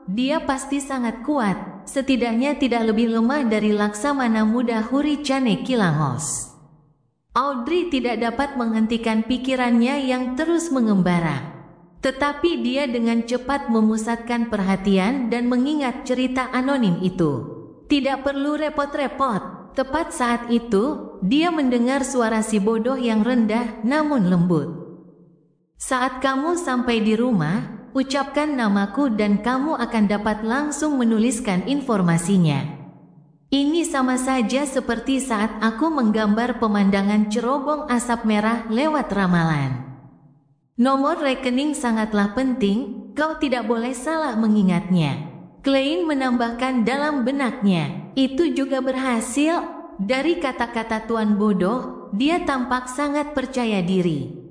Dia pasti sangat kuat, setidaknya tidak lebih lemah dari Laksamana Muda Huri Cane Kilangos. Audrey tidak dapat menghentikan pikirannya yang terus mengembara. Tetapi dia dengan cepat memusatkan perhatian dan mengingat cerita anonim itu. Tidak perlu repot-repot, tepat saat itu, dia mendengar suara si bodoh yang rendah namun lembut. Saat kamu sampai di rumah, ucapkan namaku dan kamu akan dapat langsung menuliskan informasinya. Ini sama saja seperti saat aku menggambar pemandangan cerobong asap merah lewat ramalan. Nomor rekening sangatlah penting, kau tidak boleh salah mengingatnya. Klein menambahkan dalam benaknya, itu juga berhasil. Dari kata-kata Tuan Bodoh, dia tampak sangat percaya diri.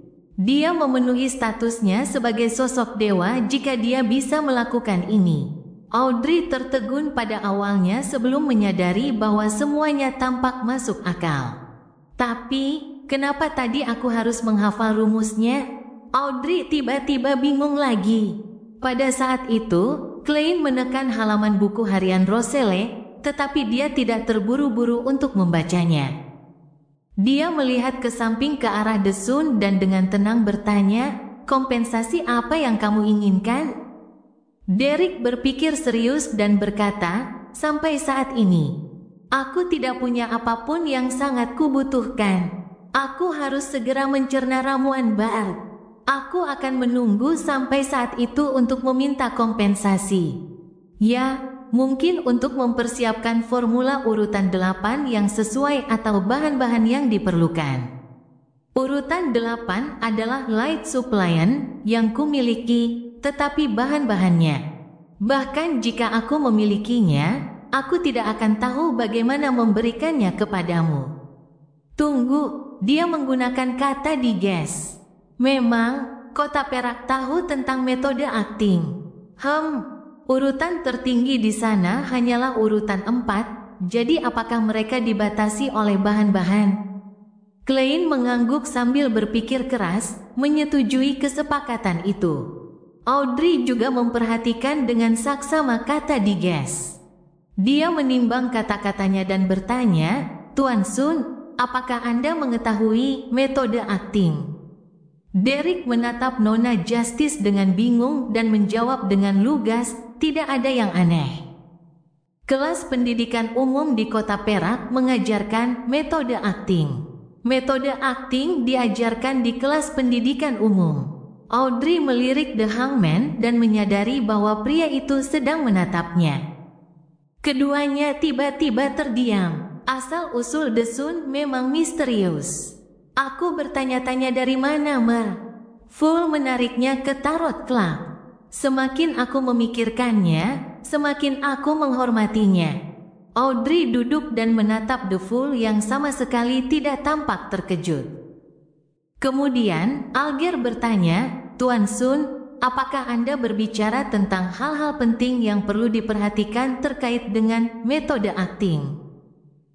Dia memenuhi statusnya sebagai sosok dewa jika dia bisa melakukan ini. Audrey tertegun pada awalnya sebelum menyadari bahwa semuanya tampak masuk akal. Tapi, kenapa tadi aku harus menghafal rumusnya? Audrey tiba-tiba bingung lagi. Pada saat itu, Klein menekan halaman buku harian Roselle, tetapi dia tidak terburu-buru untuk membacanya. Dia melihat ke samping ke arah The Sun dan dengan tenang bertanya, kompensasi apa yang kamu inginkan? Derek berpikir serius dan berkata, sampai saat ini, aku tidak punya apapun yang sangat kubutuhkan. Aku harus segera mencerna ramuan Bard. Aku akan menunggu sampai saat itu untuk meminta kompensasi. Ya, mungkin untuk mempersiapkan formula urutan 8 yang sesuai atau bahan-bahan yang diperlukan. Urutan 8 adalah light supplian yang kumiliki, tetapi bahan-bahannya. Bahkan jika aku memilikinya, aku tidak akan tahu bagaimana memberikannya kepadamu. Tunggu, dia menggunakan kata diges. Memang, Kota Perak tahu tentang metode acting. Urutan tertinggi di sana hanyalah urutan 4, jadi apakah mereka dibatasi oleh bahan-bahan? Klein mengangguk sambil berpikir keras, menyetujui kesepakatan itu. Audrey juga memperhatikan dengan saksama kata diges. Dia menimbang kata-katanya dan bertanya, Tuan Sun, apakah Anda mengetahui metode acting? Derek menatap Nona Justice dengan bingung dan menjawab dengan lugas, tidak ada yang aneh. Kelas pendidikan umum di Kota Perak mengajarkan metode acting. Metode acting diajarkan di kelas pendidikan umum. Audrey melirik The Hangman dan menyadari bahwa pria itu sedang menatapnya. Keduanya tiba-tiba terdiam. Asal-usul The Sun memang misterius. Aku bertanya-tanya dari mana, Full menariknya ke Tarot Club. Semakin aku memikirkannya, semakin aku menghormatinya. Audrey duduk dan menatap The Fool yang sama sekali tidak tampak terkejut. Kemudian, Alger bertanya, Tuan Sun, apakah Anda berbicara tentang hal-hal penting yang perlu diperhatikan terkait dengan metode acting?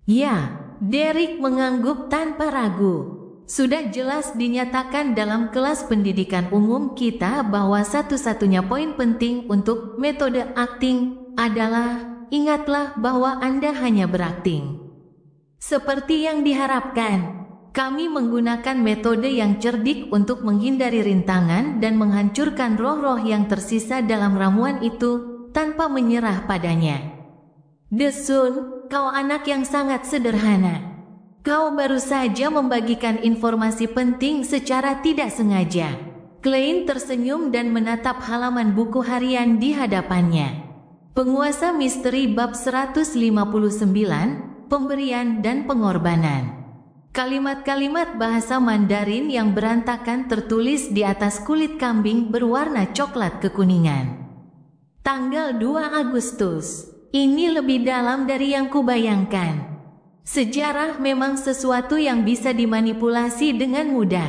Ya, Derek mengangguk tanpa ragu. Sudah jelas dinyatakan dalam kelas pendidikan umum kita bahwa satu-satunya poin penting untuk metode acting adalah, ingatlah bahwa Anda hanya berakting. Seperti yang diharapkan, kami menggunakan metode yang cerdik untuk menghindari rintangan dan menghancurkan roh-roh yang tersisa dalam ramuan itu tanpa menyerah padanya. The Sun, kau anak yang sangat sederhana. Kau baru saja membagikan informasi penting secara tidak sengaja. Klein tersenyum dan menatap halaman buku harian di hadapannya. Penguasa misteri bab 159, pemberian dan pengorbanan. Kalimat-kalimat bahasa Mandarin yang berantakan tertulis di atas kulit kambing berwarna coklat kekuningan. Tanggal 2 Agustus. Ini lebih dalam dari yang kubayangkan. Sejarah memang sesuatu yang bisa dimanipulasi dengan mudah.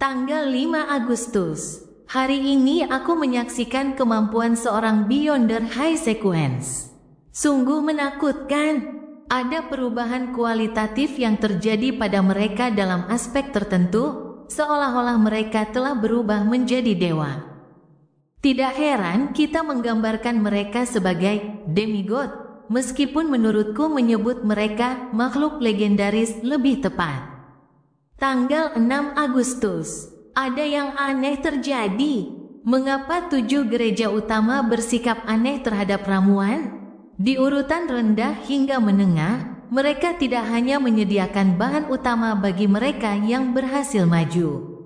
Tanggal 5 Agustus. Hari ini aku menyaksikan kemampuan seorang Beyonder High Sequence. Sungguh menakutkan. Ada perubahan kualitatif yang terjadi pada mereka dalam aspek tertentu, seolah-olah mereka telah berubah menjadi dewa. Tidak heran kita menggambarkan mereka sebagai demigod, meskipun menurutku menyebut mereka makhluk legendaris lebih tepat. Tanggal 6 Agustus, ada yang aneh terjadi. Mengapa 7 gereja utama bersikap aneh terhadap ramuan? Di urutan rendah hingga menengah, mereka tidak hanya menyediakan bahan utama bagi mereka yang berhasil maju,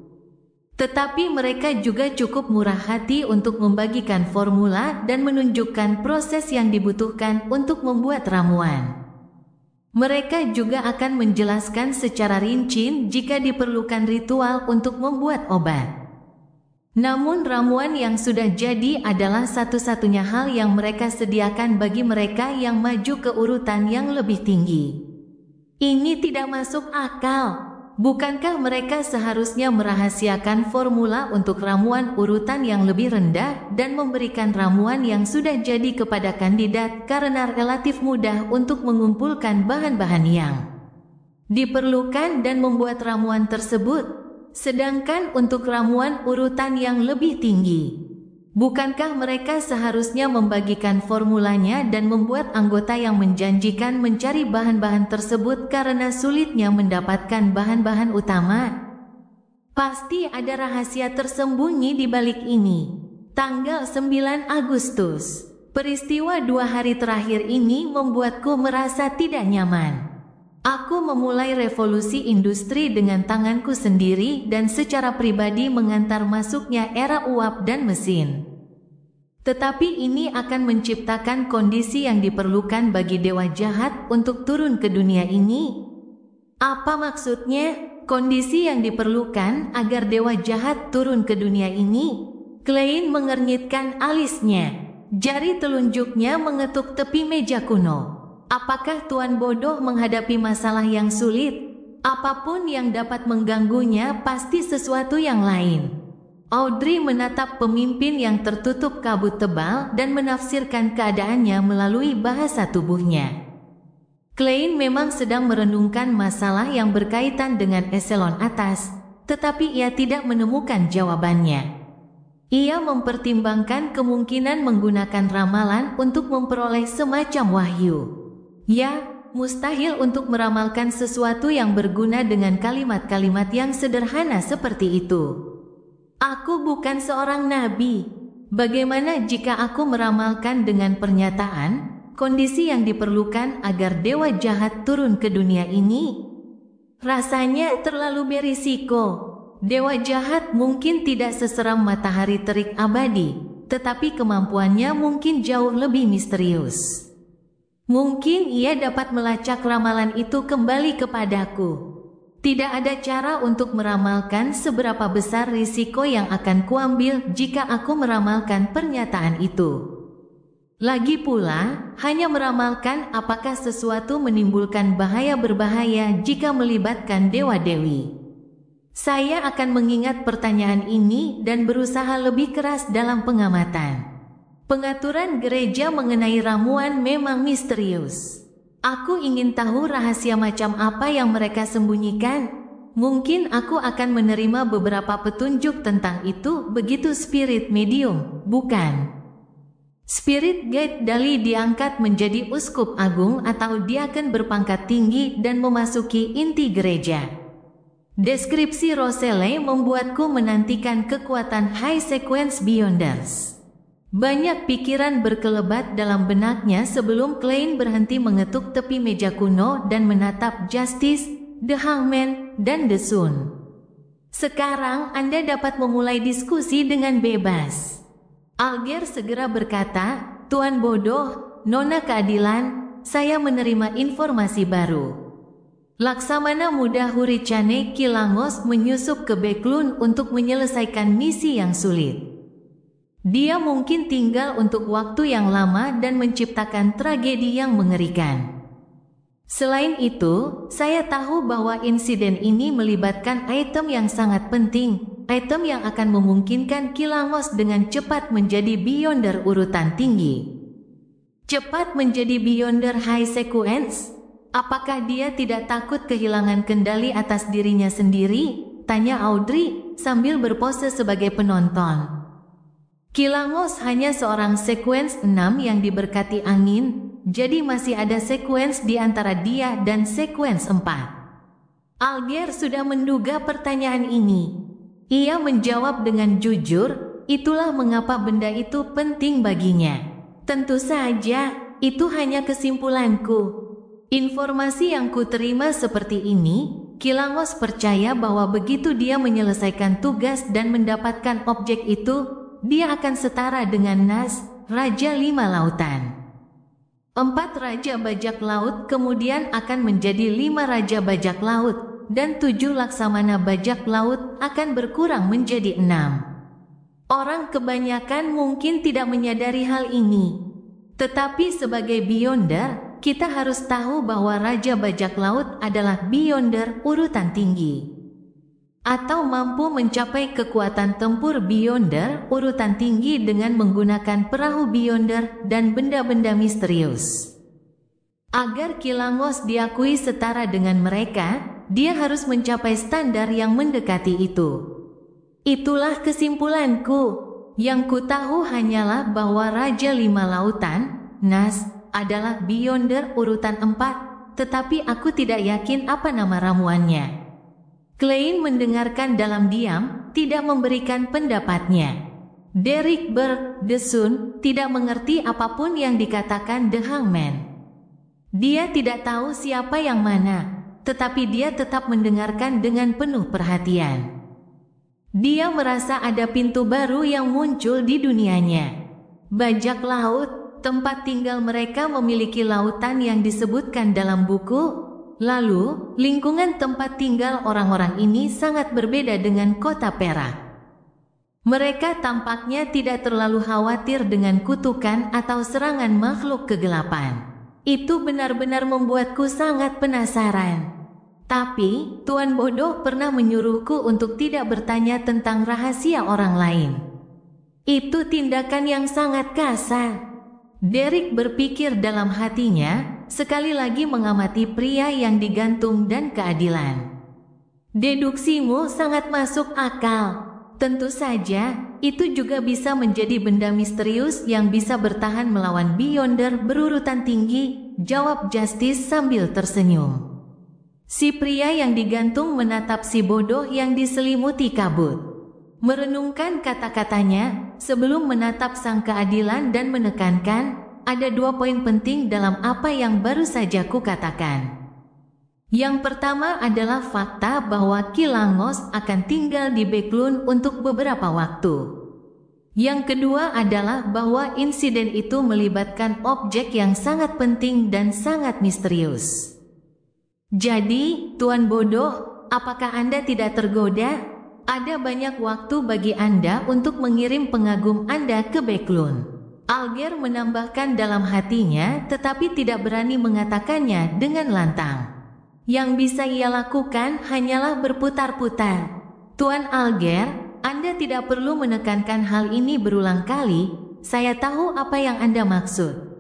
tetapi mereka juga cukup murah hati untuk membagikan formula dan menunjukkan proses yang dibutuhkan untuk membuat ramuan. Mereka juga akan menjelaskan secara rinci jika diperlukan ritual untuk membuat obat. Namun ramuan yang sudah jadi adalah satu-satunya hal yang mereka sediakan bagi mereka yang maju ke urutan yang lebih tinggi. Ini tidak masuk akal. Bukankah mereka seharusnya merahasiakan formula untuk ramuan urutan yang lebih rendah dan memberikan ramuan yang sudah jadi kepada kandidat karena relatif mudah untuk mengumpulkan bahan-bahan yang diperlukan dan membuat ramuan tersebut? Sedangkan untuk ramuan urutan yang lebih tinggi, bukankah mereka seharusnya membagikan formulanya dan membuat anggota yang menjanjikan mencari bahan-bahan tersebut karena sulitnya mendapatkan bahan-bahan utama? Pasti ada rahasia tersembunyi di balik ini. Tanggal 9 Agustus. Peristiwa 2 hari terakhir ini membuatku merasa tidak nyaman. Aku memulai revolusi industri dengan tanganku sendiri dan secara pribadi mengantar masuknya era uap dan mesin. Tetapi ini akan menciptakan kondisi yang diperlukan bagi dewa jahat untuk turun ke dunia ini. Apa maksudnya? Kondisi yang diperlukan agar dewa jahat turun ke dunia ini? Klein mengernyitkan alisnya. Jari telunjuknya mengetuk tepi meja kuno. Apakah Tuan Bodoh menghadapi masalah yang sulit? Apapun yang dapat mengganggunya pasti sesuatu yang lain. Audrey menatap pemimpin yang tertutup kabut tebal dan menafsirkan keadaannya melalui bahasa tubuhnya. Klein memang sedang merenungkan masalah yang berkaitan dengan eselon atas, tetapi ia tidak menemukan jawabannya. Ia mempertimbangkan kemungkinan menggunakan ramalan untuk memperoleh semacam wahyu. Ya, mustahil untuk meramalkan sesuatu yang berguna dengan kalimat-kalimat yang sederhana seperti itu. Aku bukan seorang nabi. Bagaimana jika aku meramalkan dengan pernyataan, kondisi yang diperlukan agar dewa jahat turun ke dunia ini? Rasanya terlalu berisiko. Dewa jahat mungkin tidak seseram matahari terik abadi, tetapi kemampuannya mungkin jauh lebih misterius. Mungkin ia dapat melacak ramalan itu kembali kepadaku. Tidak ada cara untuk meramalkan seberapa besar risiko yang akan kuambil jika aku meramalkan pernyataan itu. Lagi pula, hanya meramalkan apakah sesuatu menimbulkan bahaya berbahaya jika melibatkan dewa-dewi. Saya akan mengingat pertanyaan ini dan berusaha lebih keras dalam pengamatan. Pengaturan gereja mengenai ramuan memang misterius. Aku ingin tahu rahasia macam apa yang mereka sembunyikan. Mungkin aku akan menerima beberapa petunjuk tentang itu begitu spirit medium, bukan? Spirit guide Dali diangkat menjadi uskup agung atau diaken berpangkat tinggi dan memasuki inti gereja. Deskripsi Roselle membuatku menantikan kekuatan High Sequence Beyonders. Banyak pikiran berkelebat dalam benaknya sebelum Klein berhenti mengetuk tepi meja kuno dan menatap Justice, The Hangman, dan The Sun. Sekarang Anda dapat memulai diskusi dengan bebas. Alger segera berkata, Tuan Bodoh, Nona Keadilan, saya menerima informasi baru. Laksamana Muda Huricane Kilangos menyusup ke Beklun untuk menyelesaikan misi yang sulit. Dia mungkin tinggal untuk waktu yang lama dan menciptakan tragedi yang mengerikan. Selain itu, saya tahu bahwa insiden ini melibatkan item yang sangat penting, item yang akan memungkinkan Kilangos dengan cepat menjadi Beyonder urutan tinggi. Cepat menjadi Beyonder High Sequence? Apakah dia tidak takut kehilangan kendali atas dirinya sendiri? Tanya Audrey sambil berpose sebagai penonton. Kilangos hanya seorang sekuens 6 yang diberkati angin, jadi masih ada sekuens di antara dia dan sekuens 4. Alger sudah menduga pertanyaan ini. Ia menjawab dengan jujur, itulah mengapa benda itu penting baginya. Tentu saja, itu hanya kesimpulanku. Informasi yang kuterima seperti ini, Kilangos percaya bahwa begitu dia menyelesaikan tugas dan mendapatkan objek itu, dia akan setara dengan Nas, Raja 5 Lautan. 4 Raja Bajak Laut kemudian akan menjadi 5 Raja Bajak Laut, dan 7 Laksamana Bajak Laut akan berkurang menjadi 6. Orang kebanyakan mungkin tidak menyadari hal ini. Tetapi sebagai Beyonder, kita harus tahu bahwa Raja Bajak Laut adalah Beyonder urutan tinggi. Atau mampu mencapai kekuatan tempur Beyonder urutan tinggi dengan menggunakan perahu Beyonder dan benda-benda misterius. Agar Kilangos diakui setara dengan mereka, dia harus mencapai standar yang mendekati itu. Itulah kesimpulanku. Yang ku tahu hanyalah bahwa Raja 5 Lautan, Nas, adalah Beyonder urutan 4, tetapi aku tidak yakin apa nama ramuannya. Klein mendengarkan dalam diam, tidak memberikan pendapatnya. Derek berdesun, tidak mengerti apapun yang dikatakan The Hangman. Dia tidak tahu siapa yang mana, tetapi dia tetap mendengarkan dengan penuh perhatian. Dia merasa ada pintu baru yang muncul di dunianya. Bajak laut, tempat tinggal mereka memiliki lautan yang disebutkan dalam buku. Lalu, lingkungan tempat tinggal orang-orang ini sangat berbeda dengan kota Perak. Mereka tampaknya tidak terlalu khawatir dengan kutukan atau serangan makhluk kegelapan. Itu benar-benar membuatku sangat penasaran. Tapi, Tuan Bodoh pernah menyuruhku untuk tidak bertanya tentang rahasia orang lain. Itu tindakan yang sangat kasar. Derek berpikir dalam hatinya, sekali lagi mengamati pria yang digantung dan keadilan. Deduksimu sangat masuk akal. Tentu saja, itu juga bisa menjadi benda misterius yang bisa bertahan melawan Beyonder berurutan tinggi, jawab Justice sambil tersenyum. Si pria yang digantung menatap si bodoh yang diselimuti kabut. Merenungkan kata-katanya, sebelum menatap sang keadilan dan menekankan, ada 2 poin penting dalam apa yang baru saja kukatakan. Yang pertama adalah fakta bahwa Kilangos akan tinggal di Beklun untuk beberapa waktu. Yang kedua adalah bahwa insiden itu melibatkan objek yang sangat penting dan sangat misterius. Jadi, Tuan Bodoh, apakah Anda tidak tergoda? Ada banyak waktu bagi Anda untuk mengirim pengagum Anda ke Beklun. Alger menambahkan dalam hatinya, tetapi tidak berani mengatakannya dengan lantang. Yang bisa ia lakukan hanyalah berputar-putar. Tuan Alger, Anda tidak perlu menekankan hal ini berulang kali. Saya tahu apa yang Anda maksud.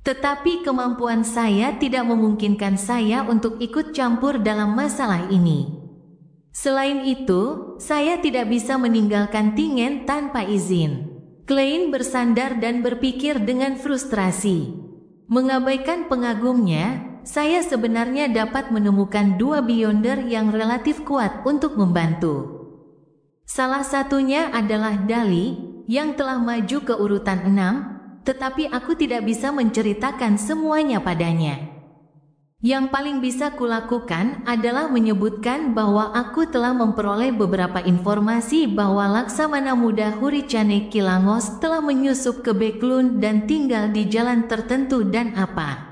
Tetapi kemampuan saya tidak memungkinkan saya untuk ikut campur dalam masalah ini. Selain itu, saya tidak bisa meninggalkan Tingen tanpa izin. Klein bersandar dan berpikir dengan frustrasi. Mengabaikan pengagumnya, saya sebenarnya dapat menemukan 2 Beyonder yang relatif kuat untuk membantu. Salah satunya adalah Dali, yang telah maju ke urutan 6, tetapi aku tidak bisa menceritakan semuanya padanya. Yang paling bisa kulakukan adalah menyebutkan bahwa aku telah memperoleh beberapa informasi bahwa Laksamana Muda Huricane Kilangos telah menyusup ke Beklun dan tinggal di jalan tertentu dan apa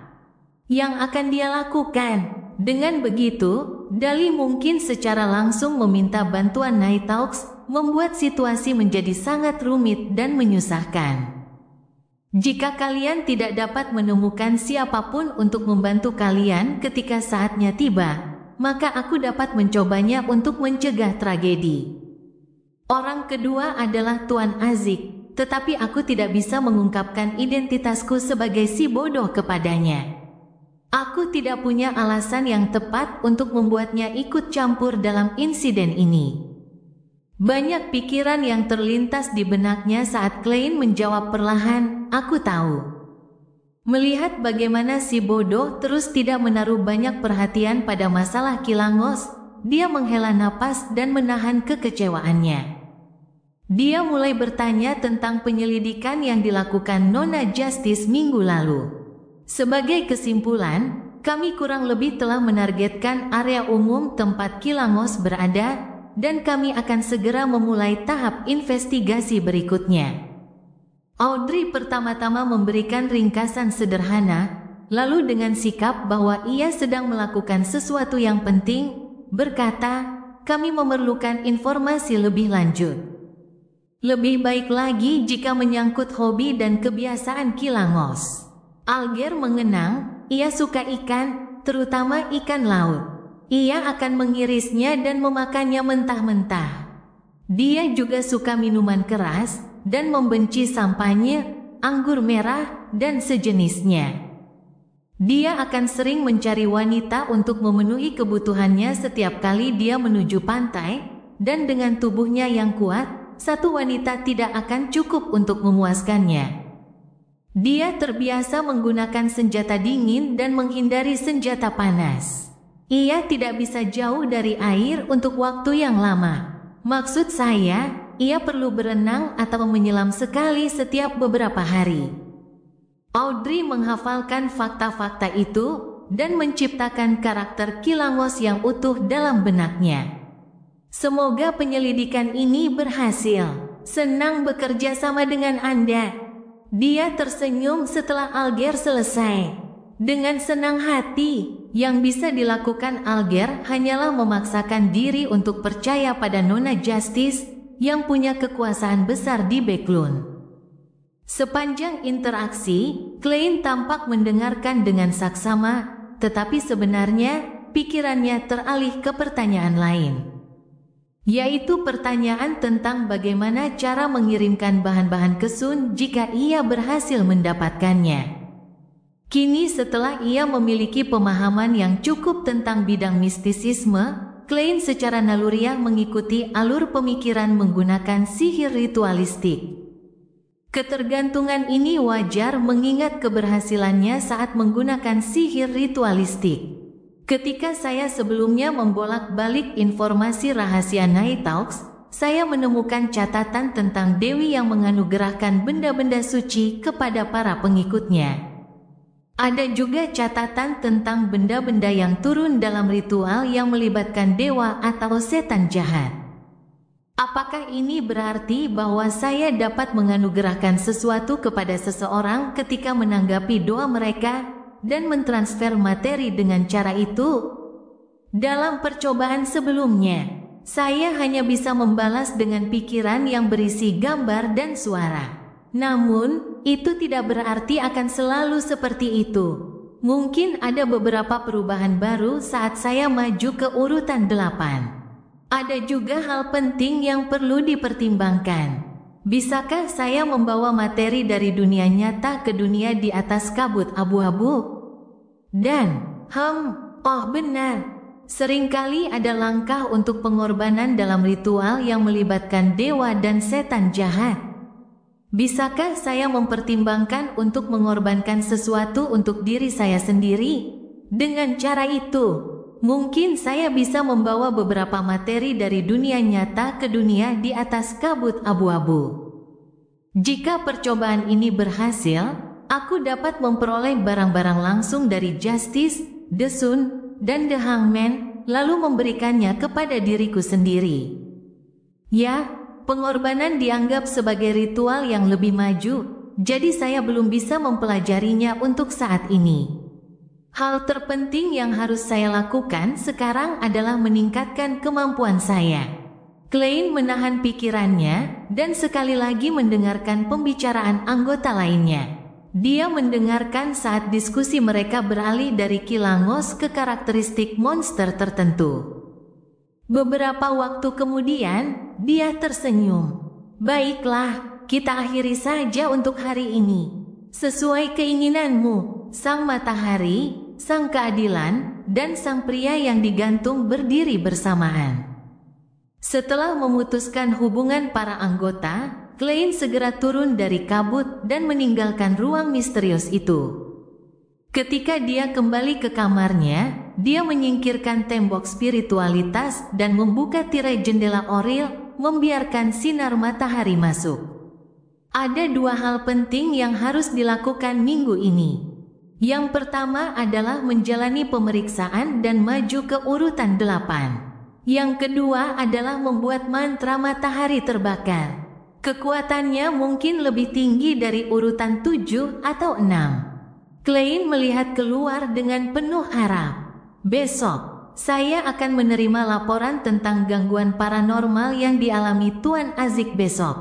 yang akan dia lakukan. Dengan begitu, Dali mungkin secara langsung meminta bantuan Nighthawks, membuat situasi menjadi sangat rumit dan menyusahkan. Jika kalian tidak dapat menemukan siapapun untuk membantu kalian ketika saatnya tiba, maka aku dapat mencobanya untuk mencegah tragedi. Orang kedua adalah Tuan Azik, tetapi aku tidak bisa mengungkapkan identitasku sebagai si bodoh kepadanya. Aku tidak punya alasan yang tepat untuk membuatnya ikut campur dalam insiden ini. Banyak pikiran yang terlintas di benaknya saat Klein menjawab perlahan, aku tahu. Melihat bagaimana si bodoh terus tidak menaruh banyak perhatian pada masalah Kilangos, dia menghela napas dan menahan kekecewaannya. Dia mulai bertanya tentang penyelidikan yang dilakukan Nona Justice minggu lalu. Sebagai kesimpulan, kami kurang lebih telah menargetkan area umum tempat Kilangos berada, dan kami akan segera memulai tahap investigasi berikutnya. Audrey pertama-tama memberikan ringkasan sederhana, lalu dengan sikap bahwa ia sedang melakukan sesuatu yang penting, berkata, kami memerlukan informasi lebih lanjut. Lebih baik lagi jika menyangkut hobi dan kebiasaan Kilangos. Alger mengenang, ia suka ikan, terutama ikan laut. Ia akan mengirisnya dan memakannya mentah-mentah. Dia juga suka minuman keras dan membenci sampanye, anggur merah, dan sejenisnya. Dia akan sering mencari wanita untuk memenuhi kebutuhannya setiap kali dia menuju pantai, dan dengan tubuhnya yang kuat, satu wanita tidak akan cukup untuk memuaskannya. Dia terbiasa menggunakan senjata dingin dan menghindari senjata panas. Ia tidak bisa jauh dari air untuk waktu yang lama. Maksud saya, ia perlu berenang atau menyelam sekali setiap beberapa hari. Audrey menghafalkan fakta-fakta itu dan menciptakan karakter Kilangos yang utuh dalam benaknya. Semoga penyelidikan ini berhasil. Senang bekerja sama dengan Anda. Dia tersenyum setelah Alger selesai. Dengan senang hati, yang bisa dilakukan Alger hanyalah memaksakan diri untuk percaya pada Nona Justice yang punya kekuasaan besar di Backlund. Sepanjang interaksi, Klein tampak mendengarkan dengan saksama, tetapi sebenarnya pikirannya teralih ke pertanyaan lain. Yaitu pertanyaan tentang bagaimana cara mengirimkan bahan-bahan ke Sun jika ia berhasil mendapatkannya. Kini setelah ia memiliki pemahaman yang cukup tentang bidang mistisisme, Klein secara naluriah mengikuti alur pemikiran menggunakan sihir ritualistik. Ketergantungan ini wajar mengingat keberhasilannya saat menggunakan sihir ritualistik. Ketika saya sebelumnya membolak-balik informasi rahasia Nighthawks, saya menemukan catatan tentang Dewi yang menganugerahkan benda-benda suci kepada para pengikutnya. Ada juga catatan tentang benda-benda yang turun dalam ritual yang melibatkan dewa atau setan jahat. Apakah ini berarti bahwa saya dapat menganugerahkan sesuatu kepada seseorang ketika menanggapi doa mereka dan mentransfer materi dengan cara itu? Dalam percobaan sebelumnya, saya hanya bisa membalas dengan pikiran yang berisi gambar dan suara. Namun, itu tidak berarti akan selalu seperti itu. Mungkin ada beberapa perubahan baru saat saya maju ke urutan 8. Ada juga hal penting yang perlu dipertimbangkan. Bisakah saya membawa materi dari dunia nyata ke dunia di atas kabut abu-abu? Dan, oh benar, seringkali ada langkah untuk pengorbanan dalam ritual yang melibatkan dewa dan setan jahat. Bisakah saya mempertimbangkan untuk mengorbankan sesuatu untuk diri saya sendiri? Dengan cara itu, mungkin saya bisa membawa beberapa materi dari dunia nyata ke dunia di atas kabut abu-abu. Jika percobaan ini berhasil, aku dapat memperoleh barang-barang langsung dari Justice, The Sun, dan The Hangman, lalu memberikannya kepada diriku sendiri. Ya, pengorbanan dianggap sebagai ritual yang lebih maju, jadi saya belum bisa mempelajarinya untuk saat ini. Hal terpenting yang harus saya lakukan sekarang adalah meningkatkan kemampuan saya. Klein menahan pikirannya dan sekali lagi mendengarkan pembicaraan anggota lainnya. Dia mendengarkan saat diskusi mereka beralih dari kilangos ke karakteristik monster tertentu. Beberapa waktu kemudian, dia tersenyum. Baiklah, kita akhiri saja untuk hari ini. Sesuai keinginanmu, sang matahari, sang keadilan, dan sang pria yang digantung berdiri bersamaan. Setelah memutuskan hubungan para anggota, Klein segera turun dari kabut dan meninggalkan ruang misterius itu. Ketika dia kembali ke kamarnya, dia menyingkirkan tembok spiritualitas dan membuka tirai jendela oril, membiarkan sinar matahari masuk. Ada dua hal penting yang harus dilakukan minggu ini. Yang pertama adalah menjalani pemeriksaan dan maju ke urutan 8. Yang kedua adalah membuat mantra matahari terbakar. Kekuatannya mungkin lebih tinggi dari urutan 7 atau 6. Klein melihat keluar dengan penuh harap. Besok, saya akan menerima laporan tentang gangguan paranormal yang dialami Tuan Azik besok.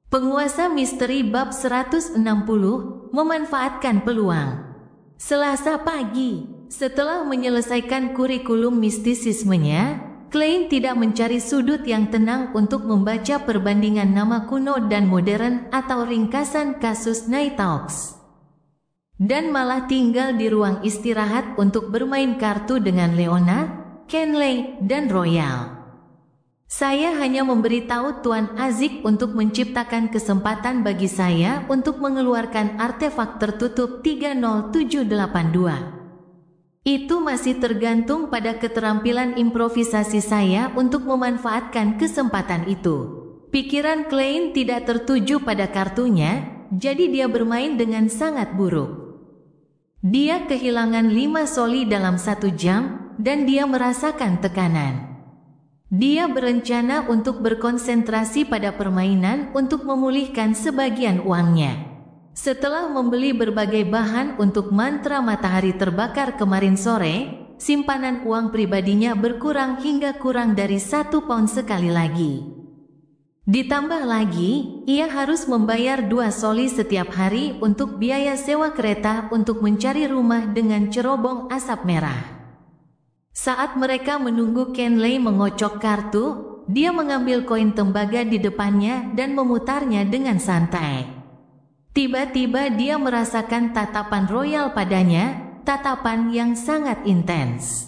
Penguasa misteri bab 160 memanfaatkan peluang. Selasa pagi, setelah menyelesaikan kurikulum mistisismenya, Klein tidak mencari sudut yang tenang untuk membaca perbandingan nama kuno dan modern atau ringkasan kasus Night Talks. Dan malah tinggal di ruang istirahat untuk bermain kartu dengan Leona, Kenley, dan Royal. Saya hanya memberitahu Tuan Azik untuk menciptakan kesempatan bagi saya untuk mengeluarkan artefak tertutup 30782. Itu masih tergantung pada keterampilan improvisasi saya untuk memanfaatkan kesempatan itu. Pikiran Klein tidak tertuju pada kartunya, jadi dia bermain dengan sangat buruk. Dia kehilangan 5 soli dalam 1 jam, dan dia merasakan tekanan. Dia berencana untuk berkonsentrasi pada permainan untuk memulihkan sebagian uangnya. Setelah membeli berbagai bahan untuk mantra matahari terbakar kemarin sore, simpanan uang pribadinya berkurang hingga kurang dari 1 pound sekali lagi. Ditambah lagi, ia harus membayar 2 soli setiap hari untuk biaya sewa kereta untuk mencari rumah dengan cerobong asap merah. Saat mereka menunggu Kenley mengocok kartu, dia mengambil koin tembaga di depannya dan memutarnya dengan santai. Tiba-tiba dia merasakan tatapan Royal padanya, tatapan yang sangat intens.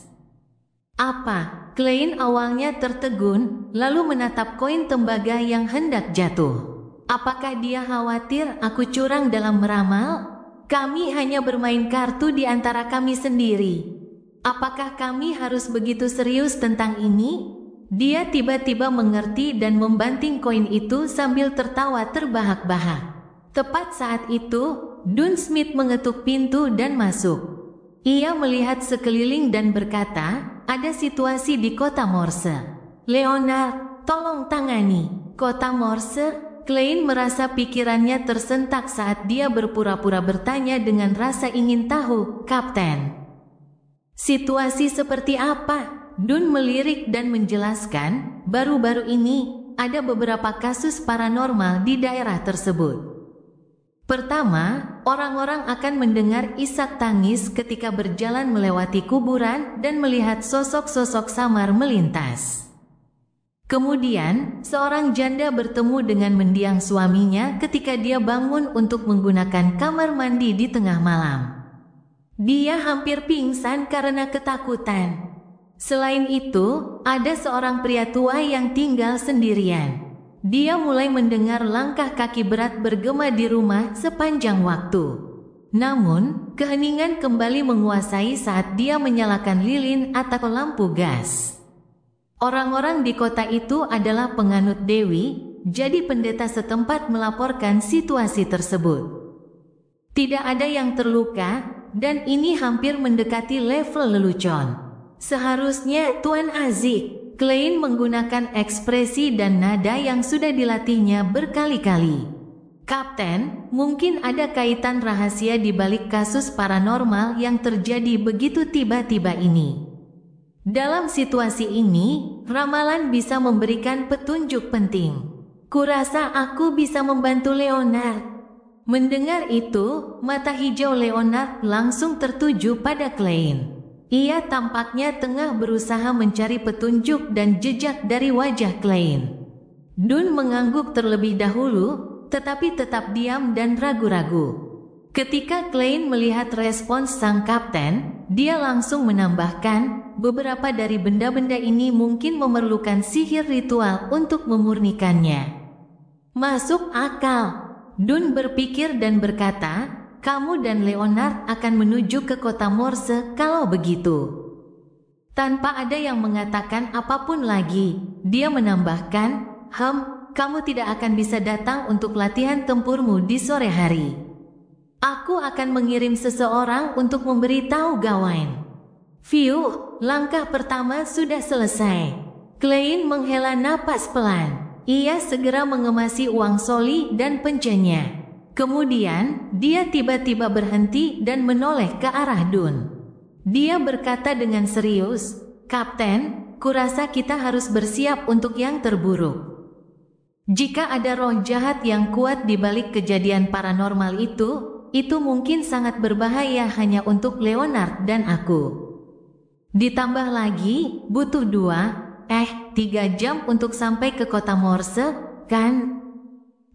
Apa? Klein awalnya tertegun, lalu menatap koin tembaga yang hendak jatuh. Apakah dia khawatir aku curang dalam meramal? Kami hanya bermain kartu di antara kami sendiri. Apakah kami harus begitu serius tentang ini? Dia tiba-tiba mengerti dan membanting koin itu sambil tertawa terbahak-bahak. Tepat saat itu, Dun Smith mengetuk pintu dan masuk. Ia melihat sekeliling dan berkata, ada situasi di kota Morse. Leonard, tolong tangani. Kota Morse? Klein merasa pikirannya tersentak saat dia berpura-pura bertanya dengan rasa ingin tahu, Kapten. Situasi seperti apa? Dun melirik dan menjelaskan, baru-baru ini, ada beberapa kasus paranormal di daerah tersebut. Pertama, orang-orang akan mendengar isak tangis ketika berjalan melewati kuburan dan melihat sosok-sosok samar melintas. Kemudian, seorang janda bertemu dengan mendiang suaminya ketika dia bangun untuk menggunakan kamar mandi di tengah malam. Dia hampir pingsan karena ketakutan. Selain itu, ada seorang pria tua yang tinggal sendirian. Dia mulai mendengar langkah kaki berat bergema di rumah sepanjang waktu. Namun, keheningan kembali menguasai saat dia menyalakan lilin atau lampu gas. Orang-orang di kota itu adalah penganut Dewi, jadi pendeta setempat melaporkan situasi tersebut. Tidak ada yang terluka, dan ini hampir mendekati level lelucon. Seharusnya Tuan Azik, Klein menggunakan ekspresi dan nada yang sudah dilatihnya berkali-kali. Kapten, mungkin ada kaitan rahasia di balik kasus paranormal yang terjadi begitu tiba-tiba ini. Dalam situasi ini, ramalan bisa memberikan petunjuk penting. Kurasa aku bisa membantu Leonard. Mendengar itu, mata hijau Leonard langsung tertuju pada Klein. Ia tampaknya tengah berusaha mencari petunjuk dan jejak dari wajah Klein. Dun mengangguk terlebih dahulu, tetapi tetap diam dan ragu-ragu. Ketika Klein melihat respons sang kapten, dia langsung menambahkan, beberapa dari benda-benda ini mungkin memerlukan sihir ritual untuk memurnikannya. Masuk akal. Dun berpikir dan berkata, kamu dan Leonard akan menuju ke kota Morse kalau begitu. Tanpa ada yang mengatakan apapun lagi, dia menambahkan, kamu tidak akan bisa datang untuk latihan tempurmu di sore hari. Aku akan mengirim seseorang untuk memberitahu Gawain. Langkah pertama sudah selesai. Klein menghela napas pelan. Ia segera mengemasi uang soli dan pencenya. Kemudian, dia tiba-tiba berhenti dan menoleh ke arah Dun. Dia berkata dengan serius, Kapten, kurasa kita harus bersiap untuk yang terburuk. Jika ada roh jahat yang kuat di balik kejadian paranormal itu mungkin sangat berbahaya hanya untuk Leonard dan aku. Ditambah lagi, butuh 3 jam untuk sampai ke kota Morse, kan?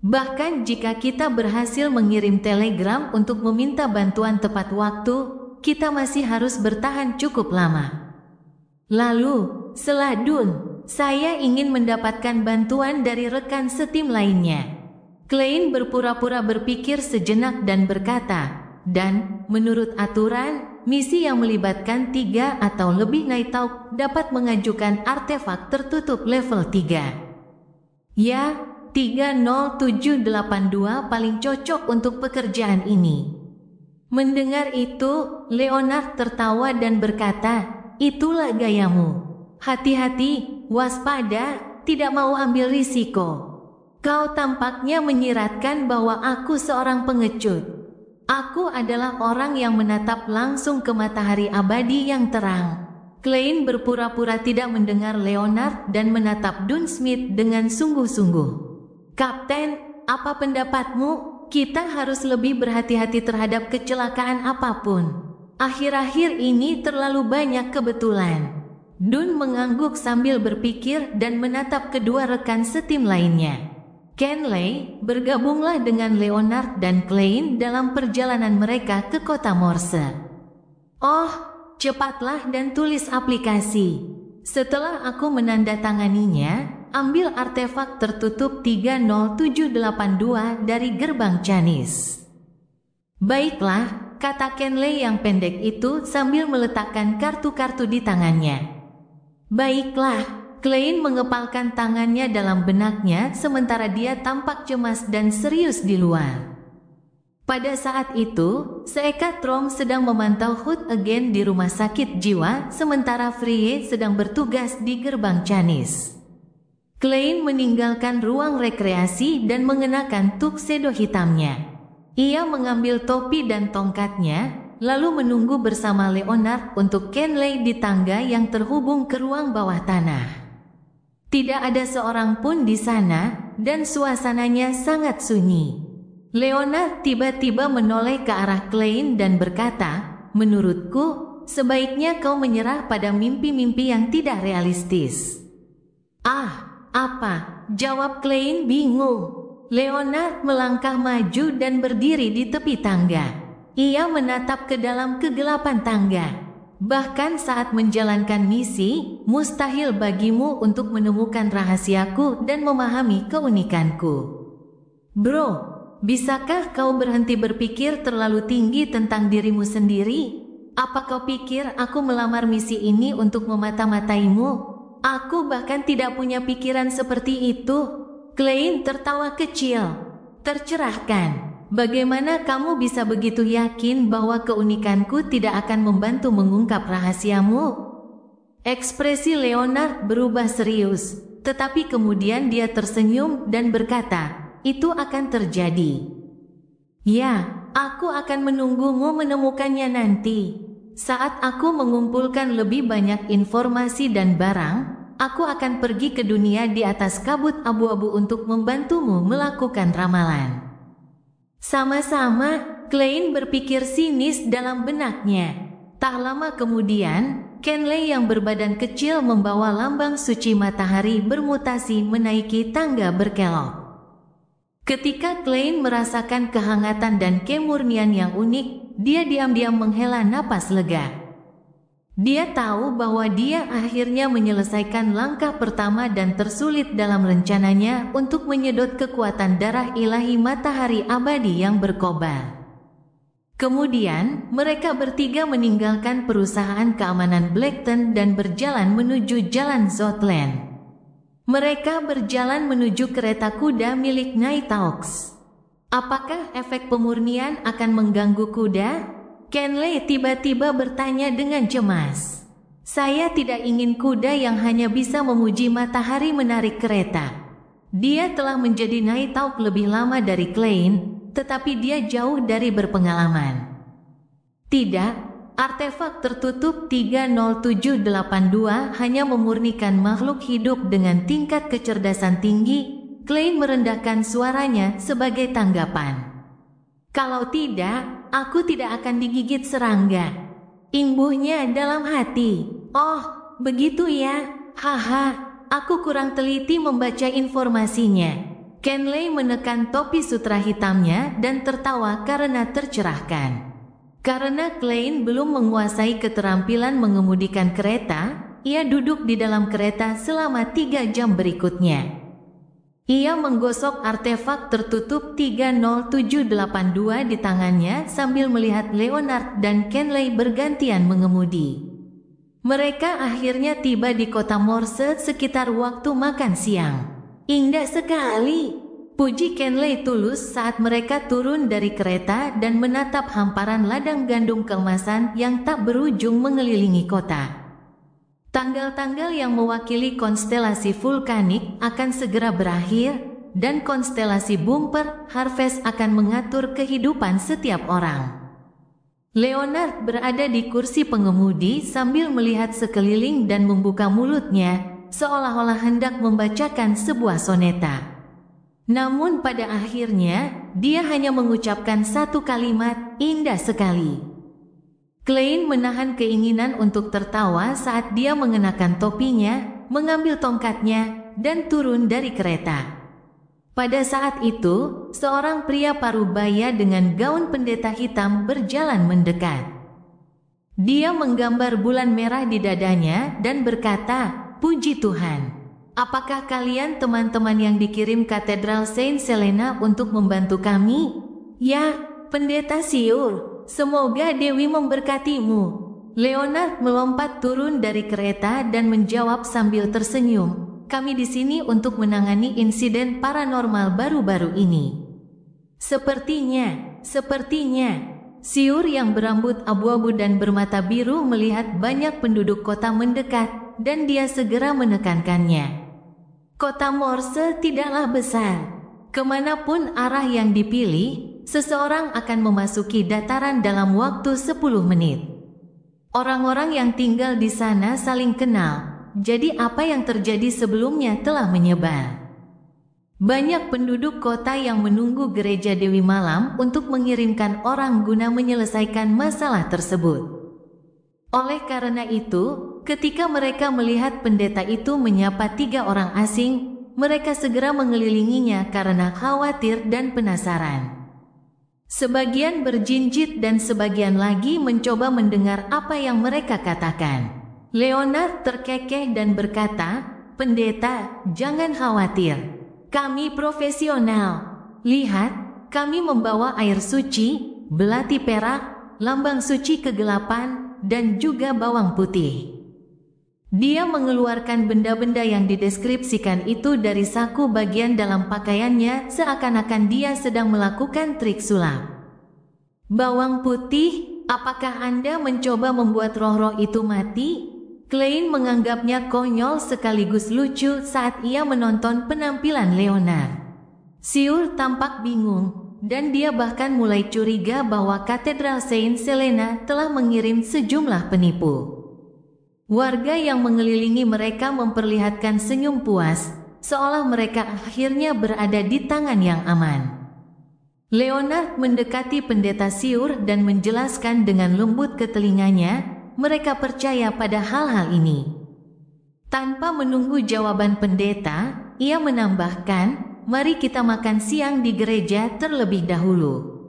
Bahkan jika kita berhasil mengirim telegram untuk meminta bantuan tepat waktu, kita masih harus bertahan cukup lama. Lalu, setelah Dun, saya ingin mendapatkan bantuan dari rekan setim lainnya. Klein berpura-pura berpikir sejenak dan berkata, dan menurut aturan, misi yang melibatkan 3 atau lebih Nighthawk dapat mengajukan artefak tertutup level 3. Ya, 30782 paling cocok untuk pekerjaan ini. Mendengar itu, Leonard tertawa dan berkata, itulah gayamu. Hati-hati, waspada, tidak mau ambil risiko. Kau tampaknya menyiratkan bahwa aku seorang pengecut. Aku adalah orang yang menatap langsung ke matahari abadi yang terang. Klein berpura-pura tidak mendengar Leonard dan menatap Dun Smith dengan sungguh-sungguh. Kapten, apa pendapatmu? Kita harus lebih berhati-hati terhadap kecelakaan apapun. Akhir-akhir ini terlalu banyak kebetulan. Dun mengangguk sambil berpikir dan menatap kedua rekan setim lainnya. Kenley, bergabunglah dengan Leonard dan Klein dalam perjalanan mereka ke kota Morse. Oh, cepatlah dan tulis aplikasi. Setelah aku menandatanganinya, ambil artefak tertutup 30782 dari gerbang Canis. Baiklah, kata Kenley yang pendek itu sambil meletakkan kartu-kartu di tangannya. Baiklah, Klein mengepalkan tangannya dalam benaknya sementara dia tampak cemas dan serius di luar. Pada saat itu, Seeka Trom sedang memantau Hood Again di rumah sakit jiwa sementara Frye sedang bertugas di gerbang Canis. Klein meninggalkan ruang rekreasi dan mengenakan tuxedo hitamnya. Ia mengambil topi dan tongkatnya, lalu menunggu bersama Leonard untuk Kenley di tangga yang terhubung ke ruang bawah tanah. Tidak ada seorang pun di sana, dan suasananya sangat sunyi. Leonard tiba-tiba menoleh ke arah Klein dan berkata, menurutku, sebaiknya kau menyerah pada mimpi-mimpi yang tidak realistis. Apa? Jawab Klein bingung. Leonard melangkah maju dan berdiri di tepi tangga. Ia menatap ke dalam kegelapan tangga. Bahkan saat menjalankan misi, mustahil bagimu untuk menemukan rahasiaku dan memahami keunikanku. Bro, bisakah kau berhenti berpikir terlalu tinggi tentang dirimu sendiri? Apa kau pikir aku melamar misi ini untuk memata-mataimu? Aku bahkan tidak punya pikiran seperti itu. Klein tertawa kecil, tercerahkan. Bagaimana kamu bisa begitu yakin bahwa keunikanku tidak akan membantu mengungkap rahasiamu? Ekspresi Leonard berubah serius, tetapi kemudian dia tersenyum dan berkata, itu akan terjadi. Ya, aku akan menunggumu menemukannya nanti. Saat aku mengumpulkan lebih banyak informasi dan barang, aku akan pergi ke dunia di atas kabut abu-abu untuk membantumu melakukan ramalan. Sama-sama, Klein berpikir sinis dalam benaknya. Tak lama kemudian, Kenley yang berbadan kecil membawa lambang suci matahari bermutasi menaiki tangga berkelok. Ketika Klein merasakan kehangatan dan kemurnian yang unik, dia diam-diam menghela napas lega. Dia tahu bahwa dia akhirnya menyelesaikan langkah pertama dan tersulit dalam rencananya untuk menyedot kekuatan darah ilahi matahari abadi yang berkobar. Kemudian, mereka bertiga meninggalkan perusahaan keamanan Blackton dan berjalan menuju jalan Zotland. Mereka berjalan menuju kereta kuda milik Nighthawks. Apakah efek pemurnian akan mengganggu kuda? Kenley tiba-tiba bertanya dengan cemas. Saya tidak ingin kuda yang hanya bisa memuji matahari menarik kereta. Dia telah menjadi Nighthawk lebih lama dari Klein, tetapi dia jauh dari berpengalaman. Tidak, artefak tertutup 30782 hanya memurnikan makhluk hidup dengan tingkat kecerdasan tinggi. Klein merendahkan suaranya sebagai tanggapan. Kalau tidak, aku tidak akan digigit serangga. Imbuhnya dalam hati. Oh, begitu ya, haha, aku kurang teliti membaca informasinya. Kenley menekan topi sutra hitamnya dan tertawa karena tercerahkan. Karena Klein belum menguasai keterampilan mengemudikan kereta, ia duduk di dalam kereta selama 3 jam berikutnya. Ia menggosok artefak tertutup 30782 di tangannya sambil melihat Leonard dan Kenley bergantian mengemudi. Mereka akhirnya tiba di kota Morse sekitar waktu makan siang. Indah sekali, puji Kenley tulus saat mereka turun dari kereta dan menatap hamparan ladang gandum keemasan yang tak berujung mengelilingi kota. Tanggal-tanggal yang mewakili konstelasi vulkanik akan segera berakhir, dan konstelasi bumper Harvest akan mengatur kehidupan setiap orang. Leonard berada di kursi pengemudi sambil melihat sekeliling dan membuka mulutnya, seolah-olah hendak membacakan sebuah soneta. Namun pada akhirnya, dia hanya mengucapkan satu kalimat, indah sekali. Klein menahan keinginan untuk tertawa saat dia mengenakan topinya, mengambil tongkatnya, dan turun dari kereta. Pada saat itu, seorang pria parubaya dengan gaun pendeta hitam berjalan mendekat. Dia menggambar bulan merah di dadanya dan berkata, "Puji Tuhan. Apakah kalian teman-teman yang dikirim Katedral Saint Selena untuk membantu kami?" "Ya, Pendeta Siur. Semoga Dewi memberkatimu." Leonard melompat turun dari kereta dan menjawab sambil tersenyum, "Kami di sini untuk menangani insiden paranormal baru-baru ini." Sepertinya. Siur yang berambut abu-abu dan bermata biru melihat banyak penduduk kota mendekat, dan dia segera menekankannya. Kota Morse tidaklah besar. Kemanapun arah yang dipilih, seseorang akan memasuki dataran dalam waktu 10 menit. Orang-orang yang tinggal di sana saling kenal, jadi apa yang terjadi sebelumnya telah menyebar. Banyak penduduk kota yang menunggu gereja Dewi Malam untuk mengirimkan orang guna menyelesaikan masalah tersebut. Oleh karena itu, ketika mereka melihat pendeta itu menyapa 3 orang asing, mereka segera mengelilinginya karena khawatir dan penasaran. Sebagian berjinjit dan sebagian lagi mencoba mendengar apa yang mereka katakan. Leonard terkekeh dan berkata, "Pendeta, jangan khawatir. Kami profesional. Lihat, kami membawa air suci, belati perak, lambang suci kegelapan, dan juga bawang putih." Dia mengeluarkan benda-benda yang dideskripsikan itu dari saku bagian dalam pakaiannya seakan-akan dia sedang melakukan trik sulap. "Bawang putih, apakah Anda mencoba membuat roh-roh itu mati?" Klein menganggapnya konyol sekaligus lucu saat ia menonton penampilan Leonard. Siur tampak bingung, dan dia bahkan mulai curiga bahwa Katedral Saint Selena telah mengirim sejumlah penipu. Warga yang mengelilingi mereka memperlihatkan senyum puas, seolah mereka akhirnya berada di tangan yang aman. Leonard mendekati pendeta Siur dan menjelaskan dengan lembut ke telinganya, mereka percaya pada hal-hal ini. Tanpa menunggu jawaban pendeta, ia menambahkan, mari kita makan siang di gereja terlebih dahulu.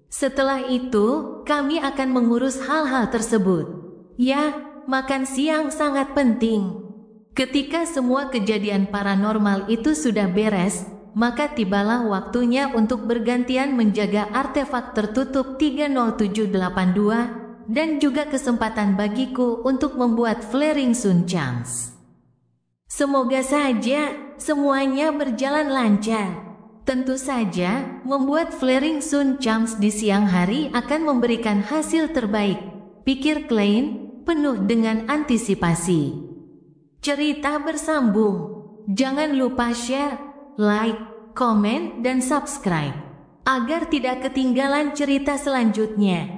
Setelah itu, kami akan mengurus hal-hal tersebut. Ya, makan siang sangat penting. Ketika semua kejadian paranormal itu sudah beres, maka tibalah waktunya untuk bergantian menjaga artefak tertutup 30782 dan juga kesempatan bagiku untuk membuat Flaring Sun Charms. Semoga saja semuanya berjalan lancar. Tentu saja, membuat Flaring Sun Charms di siang hari akan memberikan hasil terbaik, pikir Klein, penuh dengan antisipasi. Cerita bersambung. Jangan lupa share, like, komen, dan subscribe agar tidak ketinggalan cerita selanjutnya.